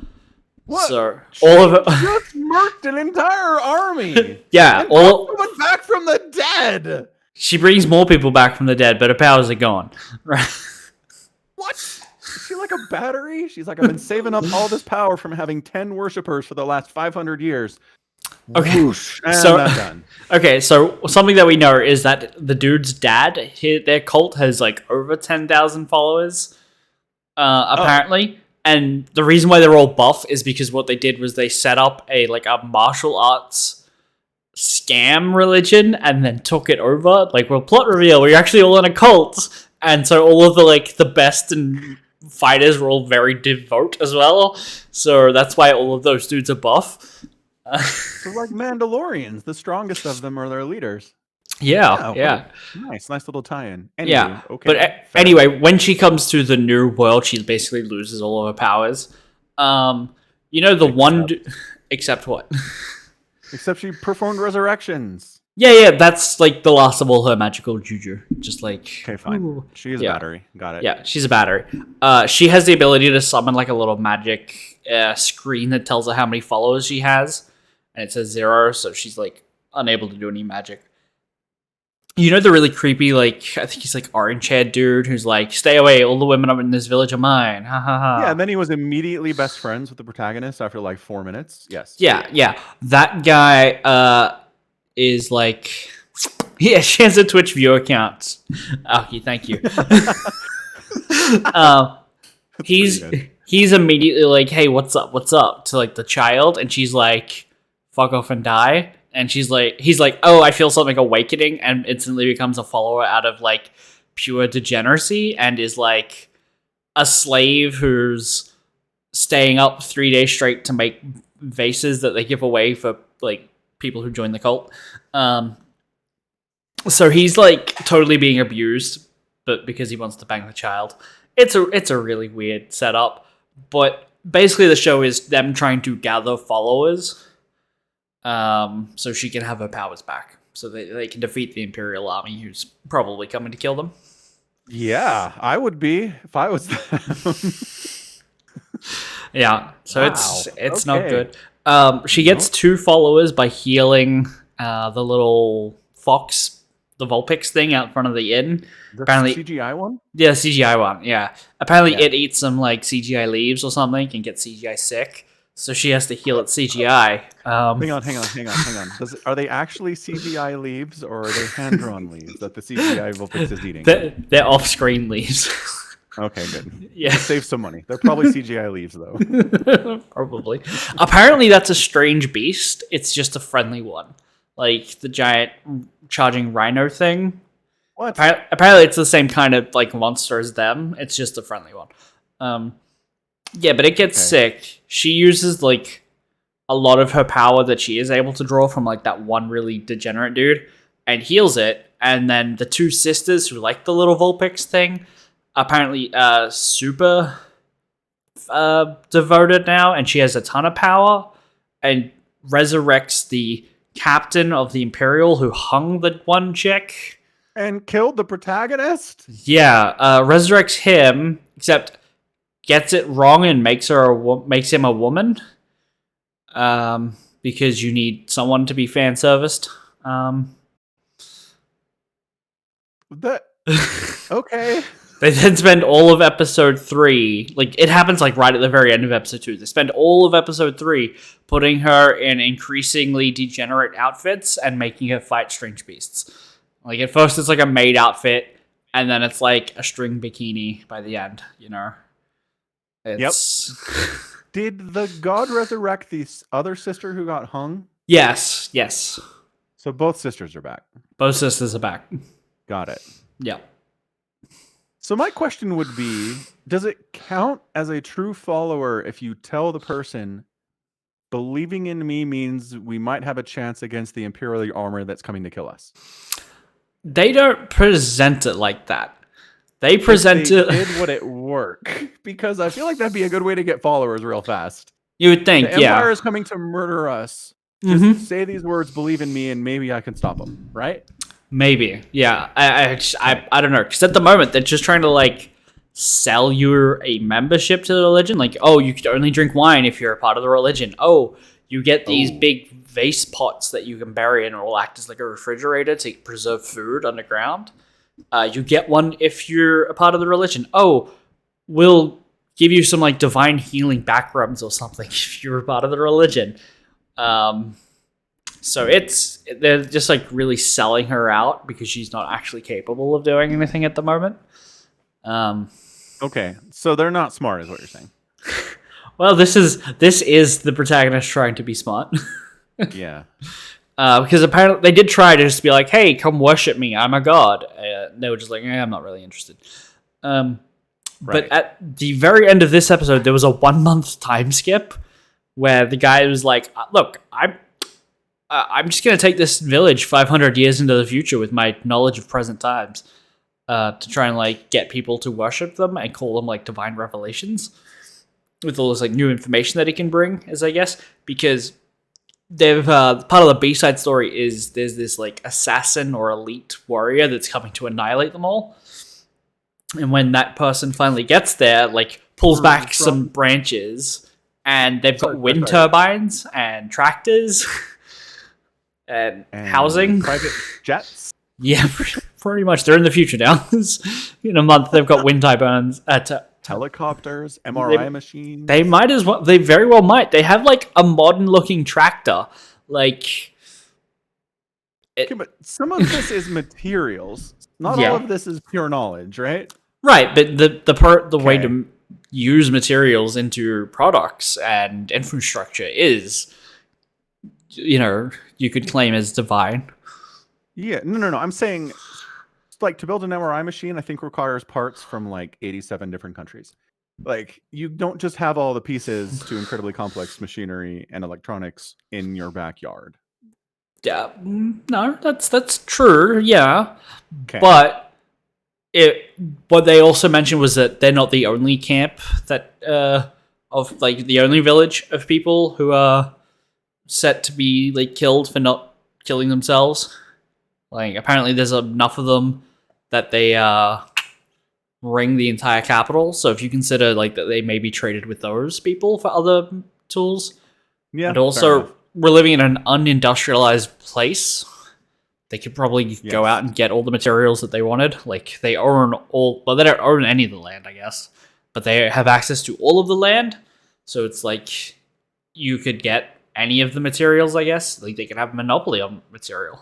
What? So all of it. Just murked an entire army. Yeah. And brought someone back from the dead. She brings more people back from the dead, but her powers are gone. Right. What? Is she like a battery? She's like, I've been saving up all this power from having 10 worshippers for the last 500 years. Okay. Whoosh, and So- that's done. Okay, so something that we know is that the dude's dad, their cult has like over 10,000 followers, apparently. And the reason why they're all buff is because what they did was they set up a martial arts scam religion and then took it over. Like, well, plot reveal, we're actually all in a cult, and so all of the best and fighters were all very devout as well. So that's why all of those dudes are buff. So like Mandalorians, the strongest of them are their leaders. Yeah. Nice little tie-in. Anyway, Yeah, okay. but fair. anyway, when she comes to the new world, she basically loses all of her powers. You know the one, except what? Except she performed resurrections. Yeah, that's like the last of all her magical juju. Just like Okay, fine. ooh. She is Yeah. a battery. Got it. Yeah, she's a battery. She has the ability to summon like a little magic screen that tells her how many followers she has, and it says 0, so she's like unable to do any magic. You know the really creepy, like, I think he's like orange-haired dude who's like, stay away, all the women up in this village are mine. Ha ha ha. Yeah, and then he was immediately best friends with the protagonist after like 4 minutes. Yes. Yeah. That guy is like, yeah, she has a Twitch view account. Okay, thank you. He's immediately like, hey, what's up to like the child, and she's like, fuck off and die. And he's like, oh, I feel something awakening, and instantly becomes a follower out of like pure degeneracy, and is like a slave who's staying up 3 days straight to make vases that they give away for like people who join the cult. So he's like totally being abused, but because he wants to bang the child. It's a really weird setup, but basically the show is them trying to gather followers. So she can have her powers back, so they can defeat the Imperial army, who's probably coming to kill them. Yeah, I would be if I was them. Yeah, so Wow, it's not okay. good. She gets 2 followers by healing the little fox, the Vulpix thing out front of the inn. The Apparently- CGI one? Yeah, CGI one. Yeah, apparently Yeah. it eats some like CGI leaves or something, can get CGI sick. So she has to heal its CGI. Hang on. Are they actually CGI leaves, or are they hand-drawn leaves that the CGI Vulpix is eating? They're off-screen leaves. Okay, good. Yeah. Save some money. They're probably CGI leaves though. Probably. Apparently, that's a strange beast. It's just a friendly one, like the giant charging rhino thing. What? Apparently, it's the same kind of like monster as them. It's just a friendly one. Yeah, but it gets sick. She uses like a lot of her power that she is able to draw from like that one really degenerate dude, and heals it. And then the two sisters who like the little Vulpix thing, apparently super devoted now, and she has a ton of power and resurrects the captain of the Imperial who hung the one chick. And killed the protagonist? Yeah, resurrects him, except gets it wrong and makes him a woman. Because you need someone to be fan serviced. Okay. They then spend all of episode 3, like it happens like right at the very end of episode 2. They spend all of episode 3 putting her in increasingly degenerate outfits and making her fight strange beasts. Like at first it's like a maid outfit, and then it's like a string bikini by the end, you know? It's... Yep. Did the god resurrect the other sister who got hung? Yes. So both sisters are back. Both sisters are back. Got it. Yeah. So my question would be, does it count as a true follower if you tell the person, believing in me means we might have a chance against the Imperial armor that's coming to kill us? They don't present it like that. They present it... Did, would it work? Because I feel like that'd be a good way to get followers real fast. You would think, the Empire is coming to murder us. Just say these words, believe in me, and maybe I can stop them, right? Maybe, yeah. I don't know, because at the moment they're just trying to like sell you a membership to the religion. Like, oh, you could only drink wine if you're a part of the religion. Oh, you get these big vase pots that you can bury in and it will act as like a refrigerator to preserve food underground. You get one if you're a part of the religion. Oh, we'll give you some like divine healing back rubs or something if you're a part of the religion. So they're just like really selling her out because she's not actually capable of doing anything at the moment. Okay, so they're not smart, is what you're saying. Well, this is the protagonist trying to be smart. Yeah. Because apparently they did try to just be like, "Hey, come worship me. I'm a god." They were just like, "I'm not really interested." But at the very end of this episode, there was a 1-month time skip where the guy was like, "Look, I'm just going to take this village 500 years into the future with my knowledge of present times to try and like get people to worship them and call them like divine revelations with all this like new information that he can bring, as I guess, because they've part of the B-side story is there's this like assassin or elite warrior that's coming to annihilate them all. And when that person finally gets there, like pulls back some branches and they've got wind turbines and tractors. And housing, private jets. Yeah, pretty much. They're in the future now. In a month, they've got wind turbines, helicopters, MRI machines. They might as well. They very well might. They have like a modern-looking tractor. Like, okay, but some of this is materials. Not all of this is pure knowledge, right? Right, but the way to use materials into products and infrastructure is, you know, you could claim as divine. Yeah, no. I'm saying, like, to build an MRI machine, I think requires parts from like 87 different countries. Like, you don't just have all the pieces to incredibly complex machinery and electronics in your backyard. Yeah, no, that's true. Yeah, but what they also mentioned was that they're not the only camp that of like the only village of people who are set to be like killed for not killing themselves. Like apparently there's enough of them that they ring the entire capital. So if you consider like that they may be traded with those people for other tools. Yeah. And also we're living in an unindustrialized place. They could probably go out and get all the materials that they wanted. Like they own they don't own any of the land, I guess. But they have access to all of the land. So it's like you could get any of the materials, I guess. Like they could have a monopoly on material,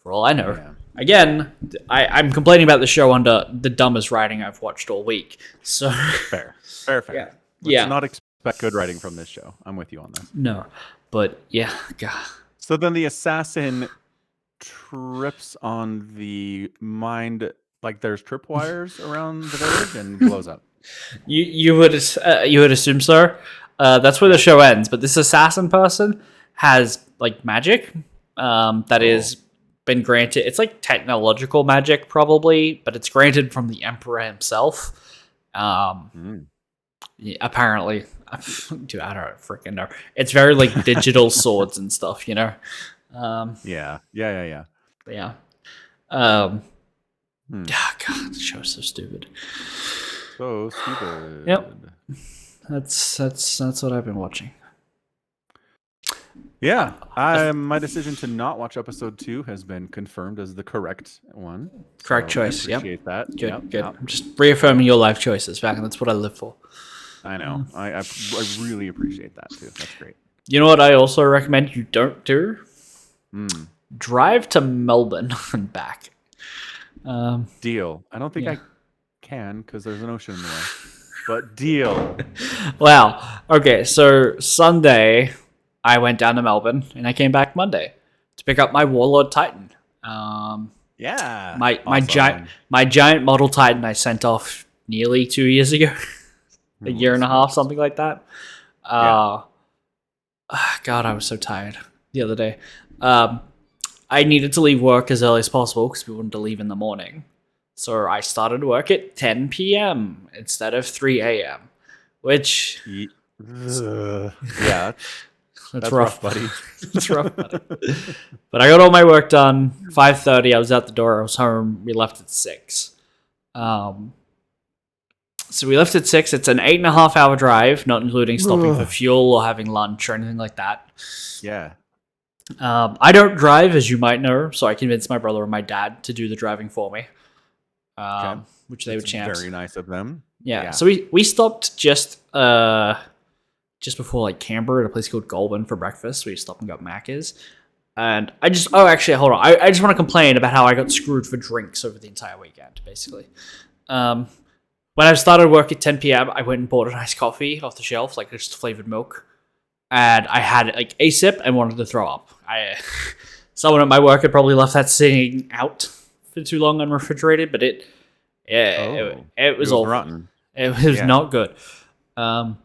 for all I know. again, I'm complaining about the show under the dumbest writing I've watched all week. So Fair. yeah, Let's not expect good writing from this show. I'm with you on this. no, but yeah, God. So then the assassin trips on the mind, like there's tripwires around the village, and blows up. You would assume so. That's where the show ends. But this assassin person has like magic that is been granted. It's like technological magic, probably, but it's granted from the emperor himself. Yeah, apparently, dude, I don't freaking know. It's very like digital swords and stuff, you know. Yeah. Yeah. God, the show's so stupid. So stupid. Yep. That's what I've been watching. Yeah, my decision to not watch episode 2 has been confirmed as the correct one. Correct So choice. I appreciate that. Good. Yep. I'm just reaffirming your life choices, Falcon. That's what I live for. I know. I really appreciate that too. That's great. You know what I also recommend you don't do? Mm. Drive to Melbourne and back. Deal. I don't think I can because there's an ocean in the way. But deal. Wow. Okay, so Sunday I went down to Melbourne and I came back Monday to pick up my Warlord Titan. Yeah. My giant model Titan I sent off nearly 2 years ago. A year and a half, something like that. God, I was so tired the other day. I needed to leave work as early as possible because we wanted to leave in the morning. So I started work at 10 p.m. instead of 3 a.m., which... Yeah. That's rough, buddy. That's rough, buddy. But I got all my work done. 5:30, I was out the door. I was home. We left at 6. So we left at 6. It's an 8.5 hour drive, not including stopping for fuel or having lunch or anything like that. Yeah. I don't drive, as you might know, so I convinced my brother and my dad to do the driving for me, which they were champs. Very nice of them. Yeah. So we stopped just before like Canberra at a place called Goulburn for breakfast. We stopped and got Macca's. And actually, hold on. I just want to complain about how I got screwed for drinks over the entire weekend, basically. When I started work at 10 p.m., I went and bought an iced coffee off the shelf, like just flavored milk. And I had like a sip and wanted to throw up. Someone at my work had probably left that sitting out for too long unrefrigerated, but it was all rotten. It was not good. And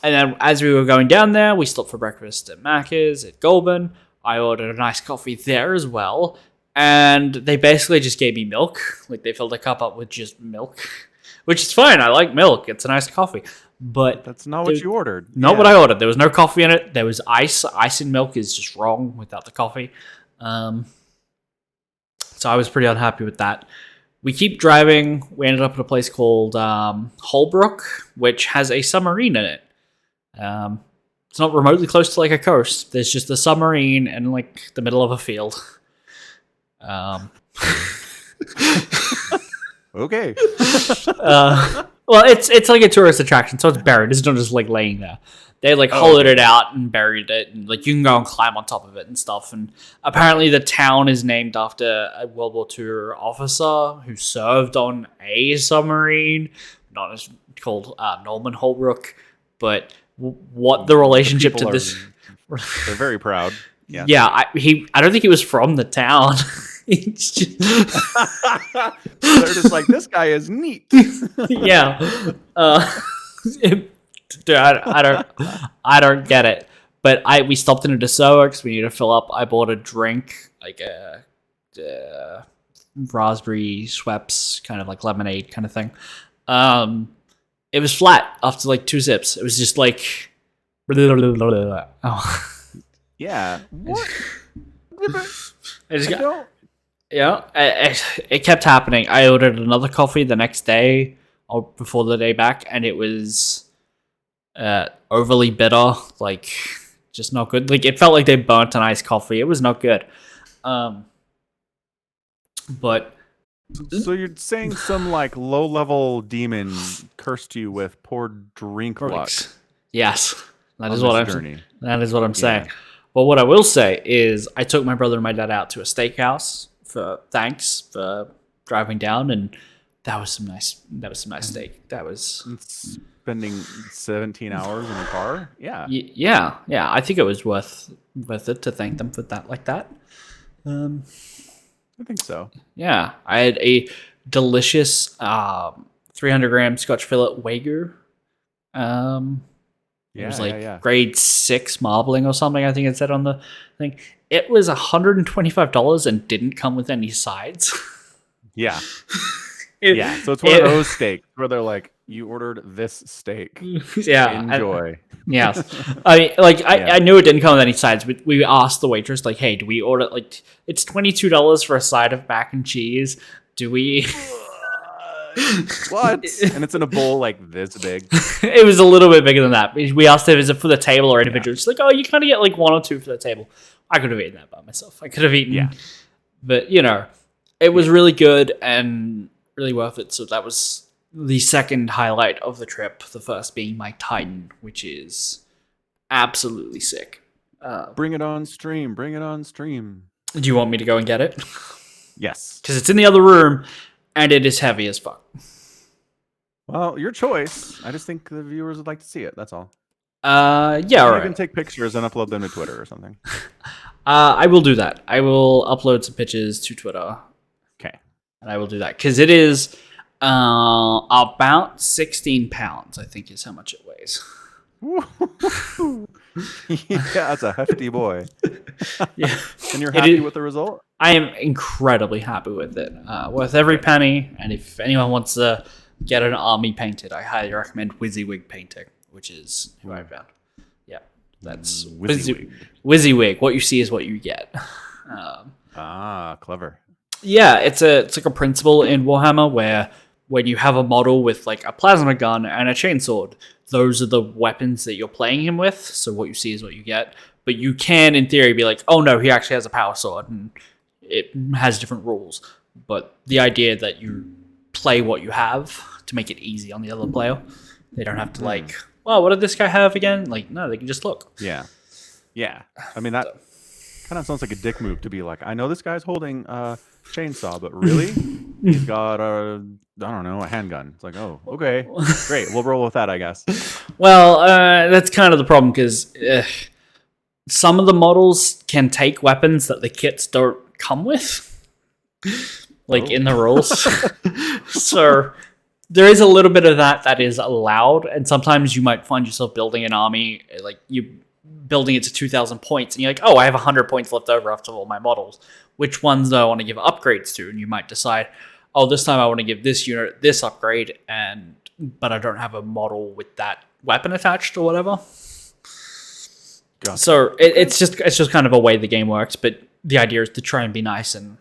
then as we were going down there, we stopped for breakfast at Macca's at Goulburn. I ordered a nice coffee there as well. And they basically just gave me milk. Like they filled a cup up with just milk, which is fine. I like milk. It's a nice coffee. But that's not what you ordered. Not what I ordered. There was no coffee in it. There was ice. Ice in milk is just wrong without the coffee. So I was pretty unhappy with that. We keep driving. We ended up at a place called Holbrook, which has a submarine in it. It's not remotely close to like a coast. There's just a submarine in like the middle of a field. Okay. Well, it's like a tourist attraction, so it's buried. It's not just like laying there. They like hollowed it out and buried it, and like you can go and climb on top of it and stuff. And apparently, the town is named after a World War II officer who served on a submarine, not as called Norman Holbrook. But what the relationship to this? They're very proud. Yeah. Yeah, I don't think he was from the town. Just... They're just like, this guy is neat. Yeah. Dude, I don't get it. But we stopped in a Desoa because we needed to fill up. I bought a drink, like a raspberry Schweppes, kind of like lemonade kind of thing. It was flat after like 2 sips. It was just like... Oh. Yeah. What? It kept happening. I ordered another coffee the next day or before the day back, and it was overly bitter, like just not good. Like it felt like they burnt an iced coffee. It was not good. But so you're saying some like low-level demon cursed you with poor drink luck? Yes, that is what I'm journey. That is what I'm saying. Well, what I will say is I took my brother and my dad out to a steakhouse for thanks for driving down, and that was some nice steak. That was Spending 17 hours in a car. Yeah. yeah. I think it was worth it to thank them for that like that. I think so. Yeah, I had a delicious 300-gram Scotch fillet Wagyu. It was like grade 6 marbling or something, I think it said on the thing. It was $125 and didn't come with any sides. Yeah. So it's one of those steaks where they're like, you ordered this steak. Yeah. Enjoy. Yes. I mean, I knew it didn't come with any sides, but we asked the waitress, like, hey, do we order, like, it's $22 for a side of mac and cheese. Do we... What? And it's in a bowl like this big. It was a little bit bigger than that. We asked if it's for the table or individual. She's like, oh, you kind of get like 1 or 2 for the table. I could have eaten that by myself. I could have eaten, but it was really good and really worth it. So that was the second highlight of the trip. The first being my Titan, which is absolutely sick. Bring it on stream. Bring it on stream. Do you want me to go and get it? Yes. Because it's in the other room. And it is heavy as fuck. Well, your choice. I just think the viewers would like to see it. That's all. Yeah, all right. You can take pictures and upload them to Twitter or something. I will do that. I will upload some pictures to Twitter. Okay. And I will do that. Because it is about 16 pounds, I think, is how much it weighs. Yeah, that's a hefty boy. Yeah. And you're happy with the result? I am incredibly happy with it. Worth every penny. And if anyone wants to get an army painted, I highly recommend WYSIWYG Painting, which is who I found. Yeah, that's WYSIWYG. What you see is what you get. Clever. Yeah, it's like a principle in Warhammer where when you have a model with like a plasma gun and a chainsword, those are the weapons that you're playing him with. So what you see is what you get. But you can, in theory, be like, oh no, he actually has a power sword, and it has different rules. But the idea that you play what you have to make it easy on the other player, they don't have to like, well, what did this guy have again? Like, no, they can just look. Yeah. I mean, that kind of sounds like a dick move to be like, I know this guy's holding a chainsaw, but really, he's got a handgun. It's like, oh, okay, great, we'll roll with that, I guess. Well, that's kind of the problem because some of the models can take weapons that the kits don't come with, like in the rules. So there is a little bit of that is allowed, and sometimes you might find yourself building an army, like you building it to 2,000 points, and you're like, oh, I have 100 points left over after all my models. Which ones do I want to give upgrades to? And you might decide, oh, this time I want to give this unit this upgrade, but I don't have a model with that weapon attached or whatever. Gotcha. So it's just kind of a way the game works, but the idea is to try and be nice and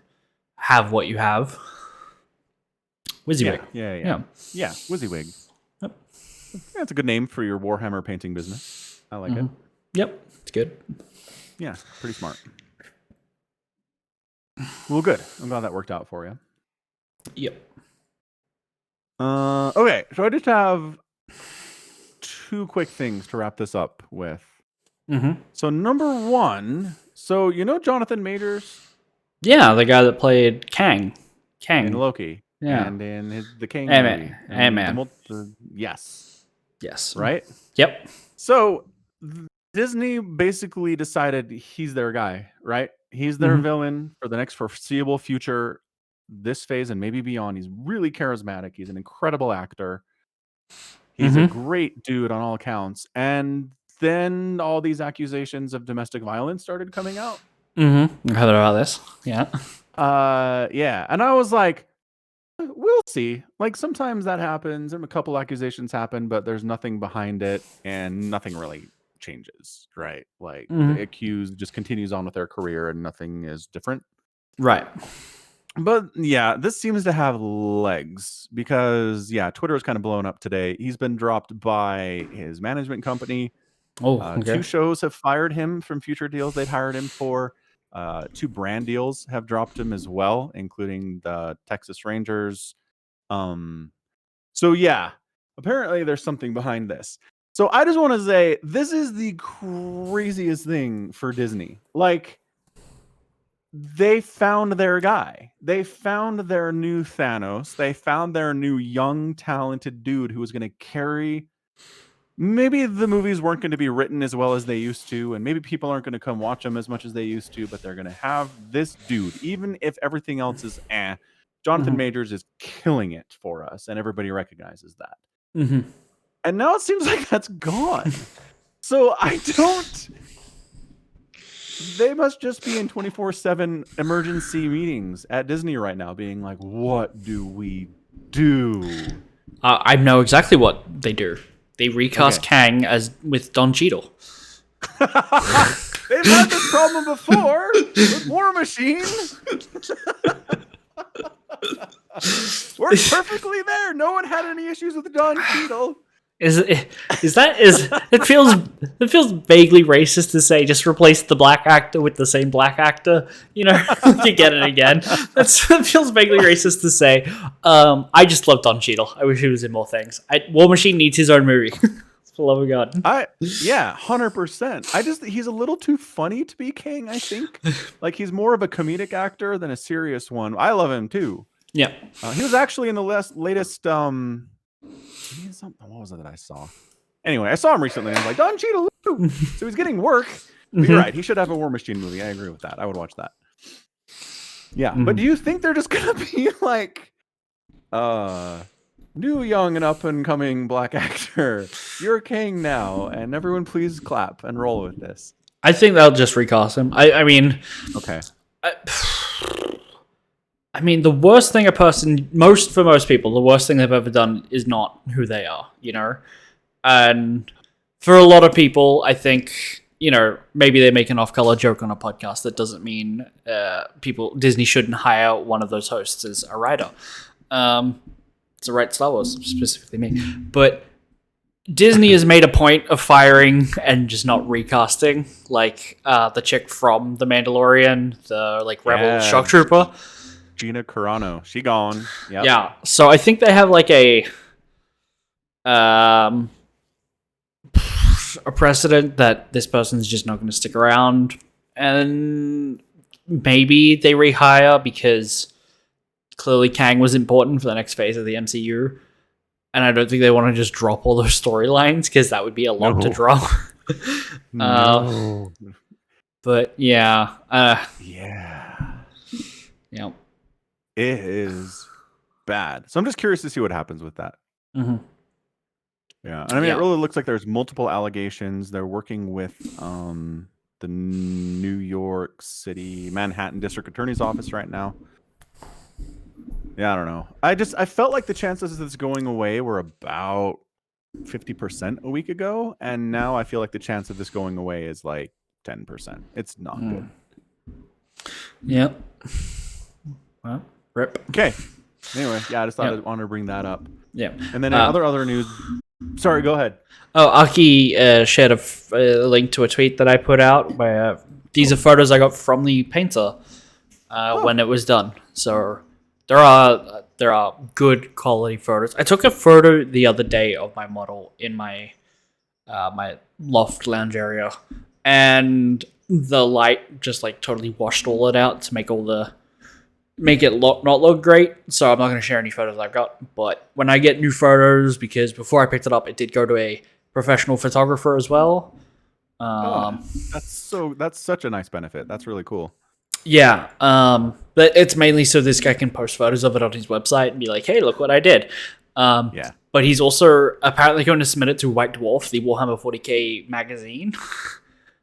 have what you have. WYSIWYG. Yeah, WYSIWYG. Yep. Yeah, it's a good name for your Warhammer painting business. I like it. Yep, it's good. Yeah, pretty smart. Well, good. I'm glad that worked out for you. Yep. Okay, so I just have 2 quick things to wrap this up with. So number 1, so you know Jonathan Majors? Yeah, the guy that played Kang in Loki. Yeah, and in the King movie. Ant-Man. Yes. Right? Yep. So Disney basically decided he's their guy, right? He's their villain for the next foreseeable future, this phase and maybe beyond. He's really charismatic. He's an incredible actor. He's a great dude on all accounts. And then all these accusations of domestic violence started coming out. I heard about this. Yeah. Yeah. And I was like, we'll see. Like sometimes that happens. And a couple accusations happen, but there's nothing behind it and nothing really changes, right? Like the accused just continues on with their career and nothing is different. Right. But yeah, this seems to have legs because Twitter is kind of blown up today. He's been dropped by his management company. Okay. 2 shows have fired him from future deals they'd hired him for. 2 brand deals have dropped him as well, including the Texas Rangers. So yeah, apparently there's something behind this. So I just want to say this is the craziest thing for Disney. Like, they found their guy. They found their new Thanos. They found their new young, talented dude who was going to carry. Maybe the movies weren't going to be written as well as they used to, and maybe people aren't going to come watch them as much as they used to, but they're going to have this dude, even if everything else is Jonathan Majors is killing it for us, and everybody recognizes that. And now it seems like that's gone. So I don't... They must just be in 24/7 emergency meetings at Disney right now, being like, what do we do? I know exactly what they do. They recast Kang as with Don Cheadle. They've had this problem before with War Machine. Worked perfectly there. No one had any issues with Don Cheadle. It feels vaguely racist to say just replace the black actor with the same black actor, you know, again and again. It feels vaguely racist to say. I just love Don Cheadle. I wish he was in more things. War Machine needs his own movie. For the love of God. 100%. He's a little too funny to be King, I think. Like, he's more of a comedic actor than a serious one. I love him too. Yeah. He was actually in the latest what was it that I saw? Anyway, I saw him recently and I was like, Don Cheadle, woo! So he's getting work. But you're right, he should have a War Machine movie. I agree with that. I would watch that. Yeah, but do you think they're just gonna be like new young and up and coming black actor, you're king now, and everyone please clap and roll with this? I think they'll just recast him. I mean, okay. I mean, the worst thing for most people, the worst thing they've ever done is not who they are, you know? And for a lot of people, I think, you know, maybe they make an off-color joke on a podcast. That doesn't mean Disney shouldn't hire one of those hosts as a writer. To write Star Wars, specifically me. But Disney has made a point of firing and just not recasting, like the chick from The Mandalorian, the rebel shock trooper. Gina Carano, she gone. Yep. Yeah, so I think they have like a precedent that this person's just not going to stick around, and maybe they rehire because clearly Kang was important for the next phase of the MCU, and I don't think they want to just drop all those storylines because that would be a lot to drop. No. But yeah, it is bad. So I'm just curious to see what happens with that. Yeah, and I mean, it really looks like there's multiple allegations. They're working with the New York City, Manhattan District Attorney's Office right now. Yeah, I don't know. I felt like the chances of this going away were about 50% a week ago, and now I feel like the chance of this going away is like 10%. It's not good. Yep. Well, rip. Okay. Anyway, yeah, I just thought I wanted to bring that up. Yeah. And then other news. Sorry, go ahead. Oh, Aki shared a link to a tweet that I put out where these are photos I got from the painter when it was done. So there are good quality photos. I took a photo the other day of my model in my my loft lounge area, and the light just totally washed all it out to make it not look great. So I'm not going to share any photos I've got. But when I get new photos, because before I picked it up, it did go to a professional photographer as well. That's such a nice benefit. That's really cool. Yeah. But it's mainly so this guy can post photos of it on his website and be like, hey, look what I did. But he's also apparently going to submit it to White Dwarf, the Warhammer 40k magazine.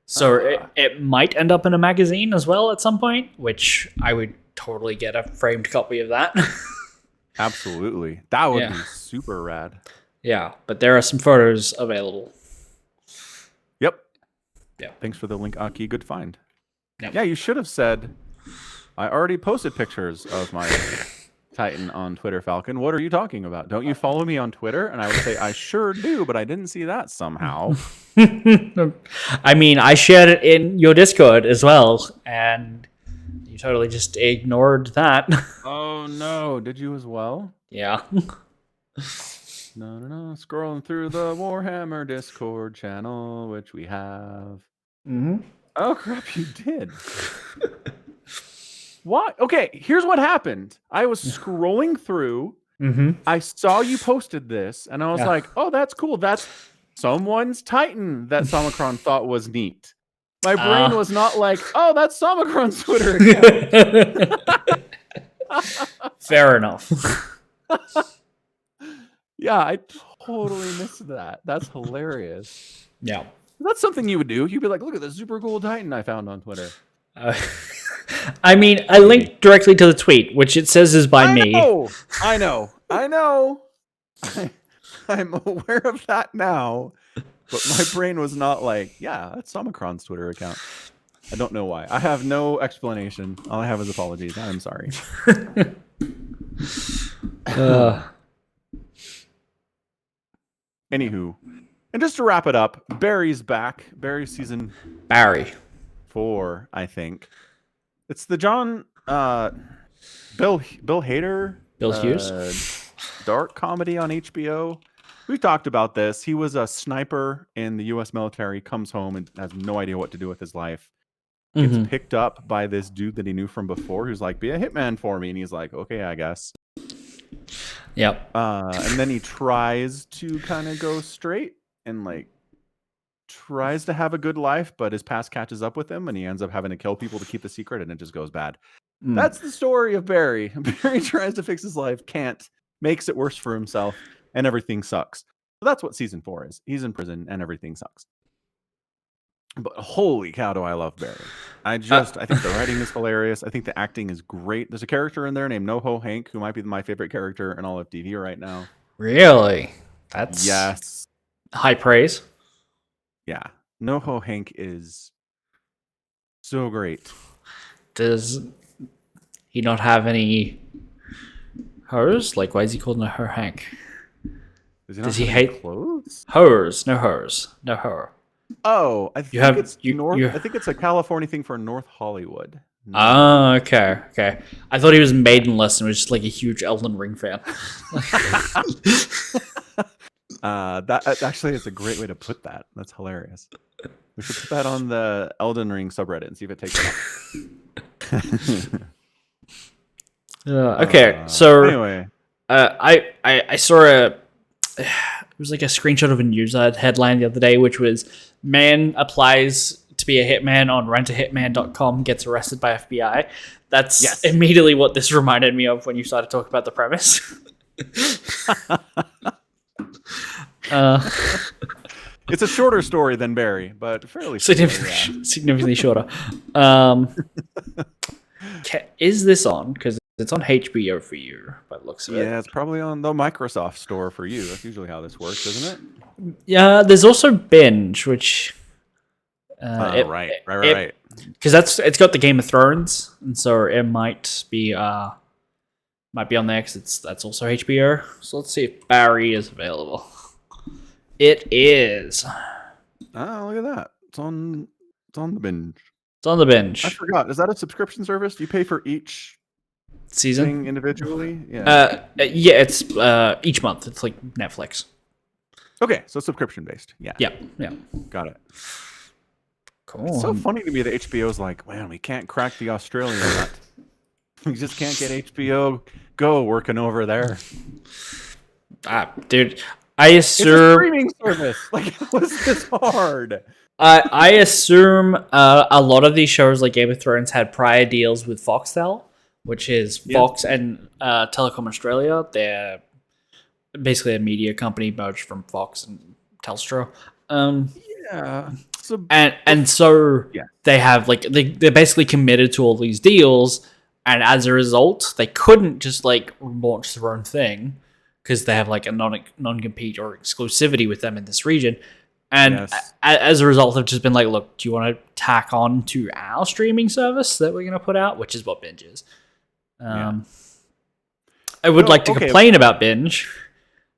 So it might end up in a magazine as well at some point, which I would totally get a framed copy of that. Absolutely. That would be super rad. Yeah, but there are some photos available. Yep. Yeah. Thanks for the link, Aki. Good find. Yep. Yeah, you should have said, I already posted pictures of my Titan on Twitter, Falcon. What are you talking about? Don't you follow me on Twitter? And I would say, I sure do, but I didn't see that somehow. I mean, I shared it in your Discord as well, and you totally just ignored that. Oh, no. Did you as well? Yeah. No. Scrolling through the Warhammer Discord channel, which we have. Mm-hmm. Oh, crap, you did. What? Okay, here's what happened. I was scrolling through. Mm-hmm. I saw you posted this, and I was Yeah. like, "Oh, that's cool. That's someone's Titan that Somicron thought was neat." My brain was not like, "Oh, that's Somicron's Twitter account." Fair enough. Yeah, I totally missed that. That's hilarious. Yeah. That's something you would do. You'd be like, "Look at this super cool Titan I found on Twitter." I mean, I linked directly to the tweet, which it says is by me. I know. I'm aware of that now, but my brain was not like, yeah, that's Somicron's Twitter account. I don't know why. I have no explanation. All I have is apologies. I'm sorry. Anywho, and just to wrap it up, Barry's back. Barry season Barry. 4, I think. It's the Bill Hader, Bill Hughes, dark comedy on HBO. We've talked about this. He was a sniper in the U.S. military, comes home and has no idea what to do with his life. Gets picked up by this dude that he knew from before who's like, be a hitman for me. And he's like, okay, I guess. Yep. And then he tries to kind of go straight and like tries to have a good life, but his past catches up with him and he ends up having to kill people to keep the secret and it just goes bad. That's the story of Barry. Barry tries to fix his life, can't, makes it worse for himself, and everything sucks. So that's what season 4 is. He's in prison and everything sucks. But holy cow, do I love Barry. I think the writing is hilarious. I think the acting is great. There's a character in there named NoHo Hank, who might be my favorite character in all of TV right now. Really? That's yes, high praise. Yeah. NoHo Hank is so great. Does he not have any hers? Like, why is he called NoHo Hank? Does he hate clothes? Hers, no hers, no her. Oh, I think I think it's a California thing for North Hollywood. No. Oh, okay. I thought he was maidenless and was just like a huge Elden Ring fan. That actually is a great way to put that. That's hilarious. We should put that on the Elden Ring subreddit and see if it takes off. Okay, so anyway, I saw it was like a screenshot of a news headline the other day, which was man applies to be a hitman on rentahitman.com, gets arrested by FBI. That's immediately what this reminded me of when you started talking about the premise. It's a shorter story than Barry, but fairly significantly shorter. Is this on? Because it's on HBO for you, by the looks of it. Yeah, it's probably on the Microsoft store for you. That's usually how this works, isn't it? Yeah, there's also Binge, which... right. Because it's got the Game of Thrones, and so it might be on there because that's also HBO. So let's see if Barry is available. It is. Oh, look at that! It's on the Binge. It's on the Binge. I forgot. Is that a subscription service? Do you pay for each season thing individually? Yeah. It's each month. It's like Netflix. Okay, so subscription based. Yeah. Got it. Cool. It's so funny to me that HBO's like, man, we can't crack the Australian nut. We just can't get HBO Go working over there. Dude, I assume it's a streaming service. Like, how is this hard? I assume a lot of these shows, like Game of Thrones, had prior deals with Foxtel, which is Fox and Telecom Australia. They're basically a media company merged from Fox and Telstra. So they have like they're basically committed to all these deals, and as a result, they couldn't just like launch their own thing because they have like a non-compete or exclusivity with them in this region. And as a result, they've just been like, look, do you want to tack on to our streaming service that we're going to put out, which is what Binge is. I would like to complain about Binge.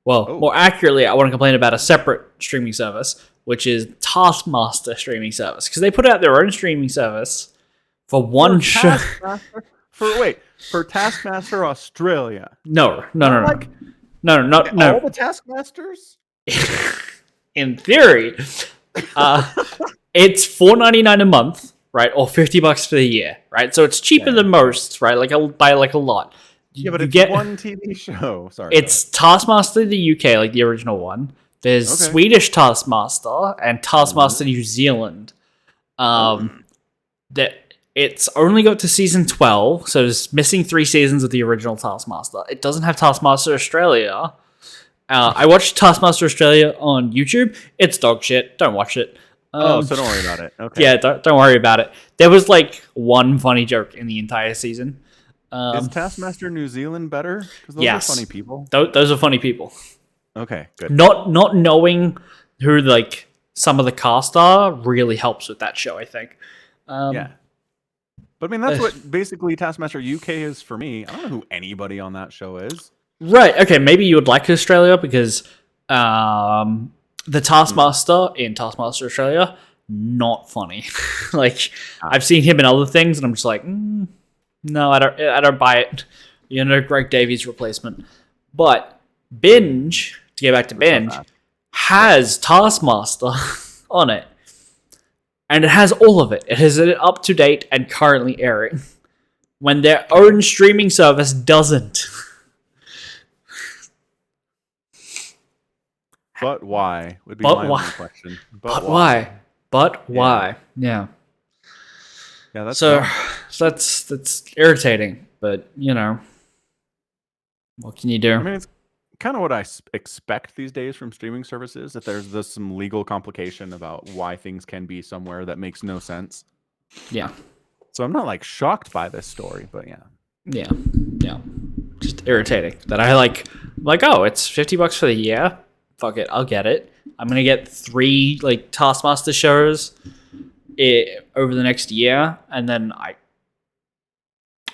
Well, more accurately, I want to complain about a separate streaming service, which is Taskmaster streaming service, because they put out their own streaming service for one show. For Taskmaster Australia. No. All the Taskmasters. In theory, it's $4.99 a month, right? Or $50 for the year, right? So it's cheaper than most, right? Like by like a lot. Yeah, but You it's get one TV show. Sorry. it's Taskmaster the UK, like the original one. There's Okay. Swedish Taskmaster and Taskmaster New Zealand. That it's only got to season 12, so it's missing 3 seasons of the original Taskmaster. It doesn't have Taskmaster Australia. I watched Taskmaster Australia on YouTube. It's dog shit. Don't watch it. So don't worry about it. Okay. Yeah, don't worry about it. There was like one funny joke in the entire season. Is Taskmaster New Zealand better? Because those Yes. are funny people. Those are funny people. Okay, good. Not knowing who like some of the cast are really helps with that show, I think. Yeah. But I mean, that's what basically Taskmaster UK is for me. I don't know who anybody on that show is. Right. Okay. Maybe you would like Australia because the Taskmaster in Taskmaster Australia not funny. Like I've seen him in other things, and I'm just like, no, I don't buy it. You know, Greg Davies replacement. But Binge, to get back to Binge, has Taskmaster on it. And it has all of it. It has it up to date and currently airing. When their own streaming service doesn't. But why? Would be But my why? only question. But why? But why? Yeah. Yeah, that's So dumb. that's irritating. But, you know. What can you do? I mean, it's kind of what I expect these days from streaming services. That there's some legal complication about why things can be somewhere that makes no sense. Yeah. So I'm not like shocked by this story, but yeah. Yeah. Yeah. Just irritating. That I like, oh, it's $50 for the year. Fuck it, I'll get it. I'm gonna get 3 like Taskmaster shows over the next year, and then I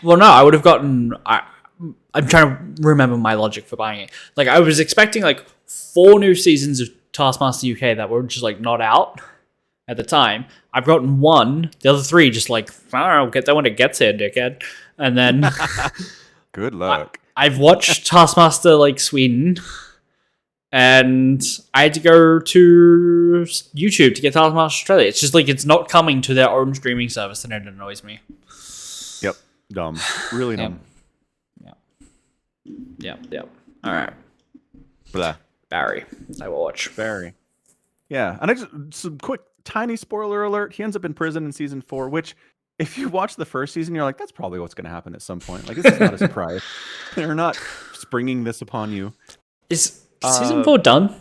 would have gotten. I'm trying to remember my logic for buying it. Like I was expecting like 4 new seasons of Taskmaster UK that were just like not out at the time. I've gotten 1. The other 3 just like I'll get that when it gets here, dickhead. And then Good luck. I've watched Taskmaster like Sweden. And I had to go to YouTube to get Taskmaster Australia. It's just like it's not coming to their own streaming service, and it annoys me. Yep. Dumb. Really dumb. Yep. All right. Blah. Barry, I will watch. Very. Yeah. And I just some quick tiny spoiler alert. He ends up in prison in season 4, which if you watch the first season, you're like, that's probably what's going to happen at some point. Like, this is not a surprise. They're not springing this upon you. Is season 4 done?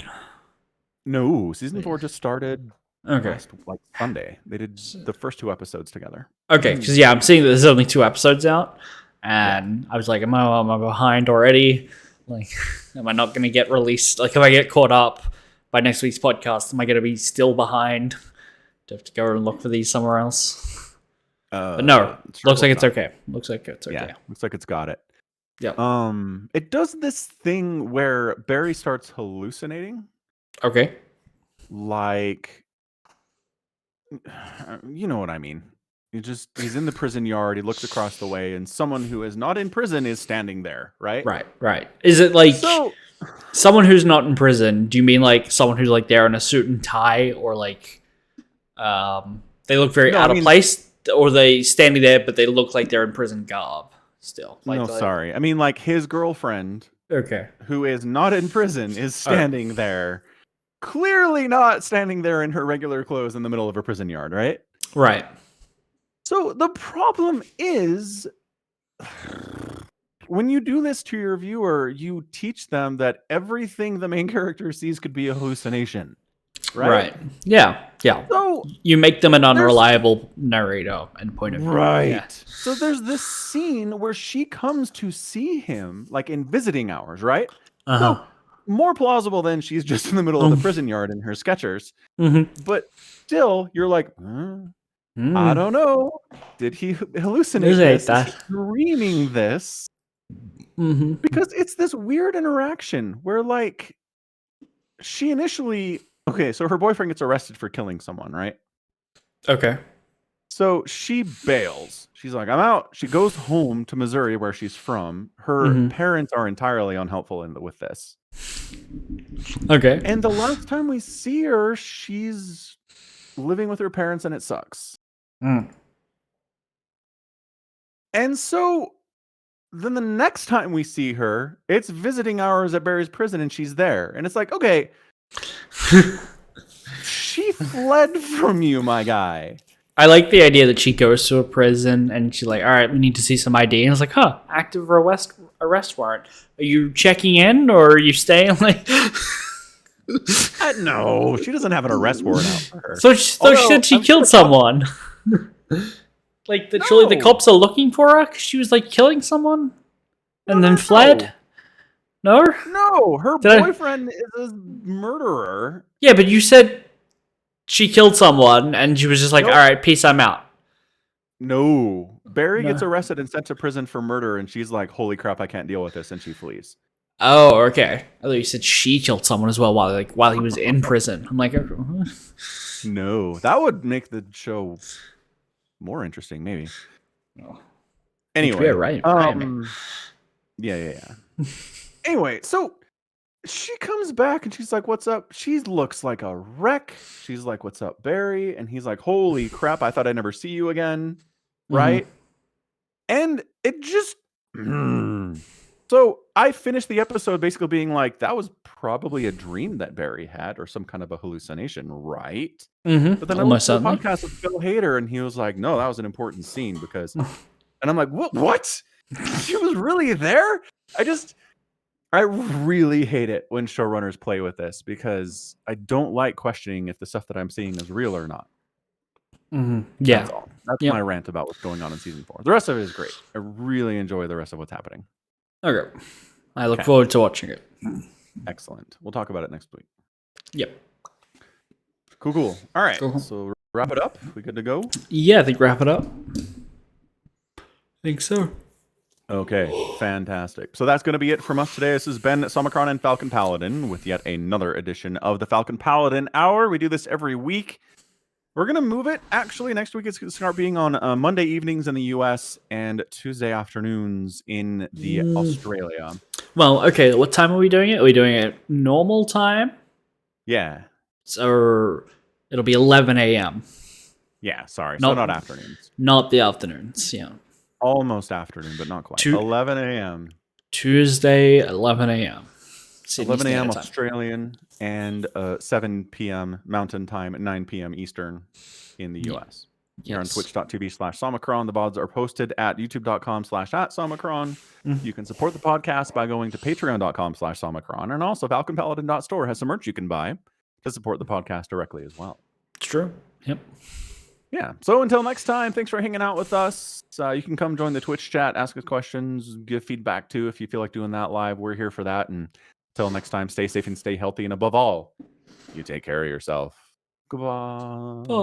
No, season 4 just started Okay. like Sunday. They did the first 2 episodes together. Okay, because I'm seeing that there's only 2 episodes out, and I was like, am I behind already? Like, am I not going to get released? Like, if I get caught up by next week's podcast, am I going to be still behind? Do I have to go and look for these somewhere else? But no, looks like it's okay. Looks like it's okay. Yeah, looks like it's got it. Yeah. It does this thing where Barry starts hallucinating. Okay. Like, you know what I mean. He's in the prison yard. He looks across the way, and someone who is not in prison is standing there. Right. Right. Is it like So, someone who's not in prison? Do you mean like someone who's like there in a suit and tie, or like they look very out of place, or they standing there but they look like they're in prison garb still? Like, no, sorry. I mean, like his girlfriend, Okay. who is not in prison, is standing there. Clearly not standing there in her regular clothes in the middle of a prison yard, right? Right. So the problem is, when you do this to your viewer, you teach them that everything the main character sees could be a hallucination. Right? Yeah. So You make them an unreliable narrator and point of view. right. Yeah. So there's this scene where she comes to see him, like in visiting hours, right? Uh-huh. So more plausible than she's just in the middle of the prison yard in her Skechers. Mm-hmm. But still, you're like, I don't know. Did he hallucinate Hallucinate this? that. Is he dreaming this? Mm-hmm. Because it's this weird interaction where, like, she initially... Okay, so her boyfriend gets arrested for killing someone, right? Okay. So she bails. She's like, I'm out. She goes home to Missouri, where she's from. Her parents are entirely unhelpful with this. Okay. And the last time we see her, she's living with her parents, and it sucks. And so then the next time we see her, it's visiting hours at Barry's prison and she's there. And it's like, okay, she fled from you, my guy. I like the idea that she goes to a prison and she's like, all right, we need to see some ID. And it's like, huh, active arrest warrant. Are you checking in or are you staying? Like, No, she doesn't have an arrest warrant out for her. So she said she killed someone. Like, surely the cops are looking for her because she was like killing someone and then fled? No? No, her boyfriend is a murderer. Yeah, but you said she killed someone and she was just like, all right, peace, I'm out. No. Barry gets arrested and sent to prison for murder, and she's like, holy crap, I can't deal with this, and she flees. Oh, okay. I thought you said she killed someone as well while he was in prison. I'm like, no, that would make the show more interesting, maybe. No. Anyway, yeah, right. Yeah. Anyway, so she comes back and she's like, what's up? She looks like a wreck. She's like, what's up, Barry? And he's like, holy crap, I thought I'd never see you again. Right? And it just... So I finished the episode basically being like, that was probably a dream that Barry had or some kind of a hallucination, right? But then I listened to the podcast with Phil Hader and he was like, no, that was an important scene because... And I'm like, what? She was really there? I really hate it when showrunners play with this because I don't like questioning if the stuff that I'm seeing is real or not. Yeah. That's all. That's my rant about what's going on in season 4. The rest of it is great. I really enjoy the rest of what's happening. Okay. I look forward to watching it. Excellent. We'll talk about it next week. Yep. Cool. All right. Cool. So wrap it up. We good to go? Yeah, I think wrap it up. I think so. Okay, fantastic. So that's going to be it from us today. This is Ben Somicron and Falcon Paladin with yet another edition of the Falcon Paladin Hour. We do this every week. We're going to move it. Actually, next week it's going to start being on Monday evenings in the US and Tuesday afternoons in the Australia. Well, okay, what time are we doing it? Are we doing it normal time? Yeah. So it'll be 11 a.m. Yeah, sorry. So not afternoons. Not the afternoons, yeah. Almost afternoon, but not quite. 11 a.m. Tuesday, 11 a.m. 11 a.m. Australian and 7 p.m. Mountain Time, 9 p.m. Eastern in the U.S. Here on twitch.tv/Somicron. The VODs are posted at youtube.com/@Somicron. You can support the podcast by going to patreon.com/Somicron. And also FalconPaladin.store has some merch you can buy to support the podcast directly as well. It's true. Yep. Yeah. So until next time, thanks for hanging out with us. You can come join the Twitch chat, ask us questions, give feedback too if you feel like doing that live. We're here for that. And until next time, stay safe and stay healthy. And above all, you take care of yourself. Goodbye. Bye.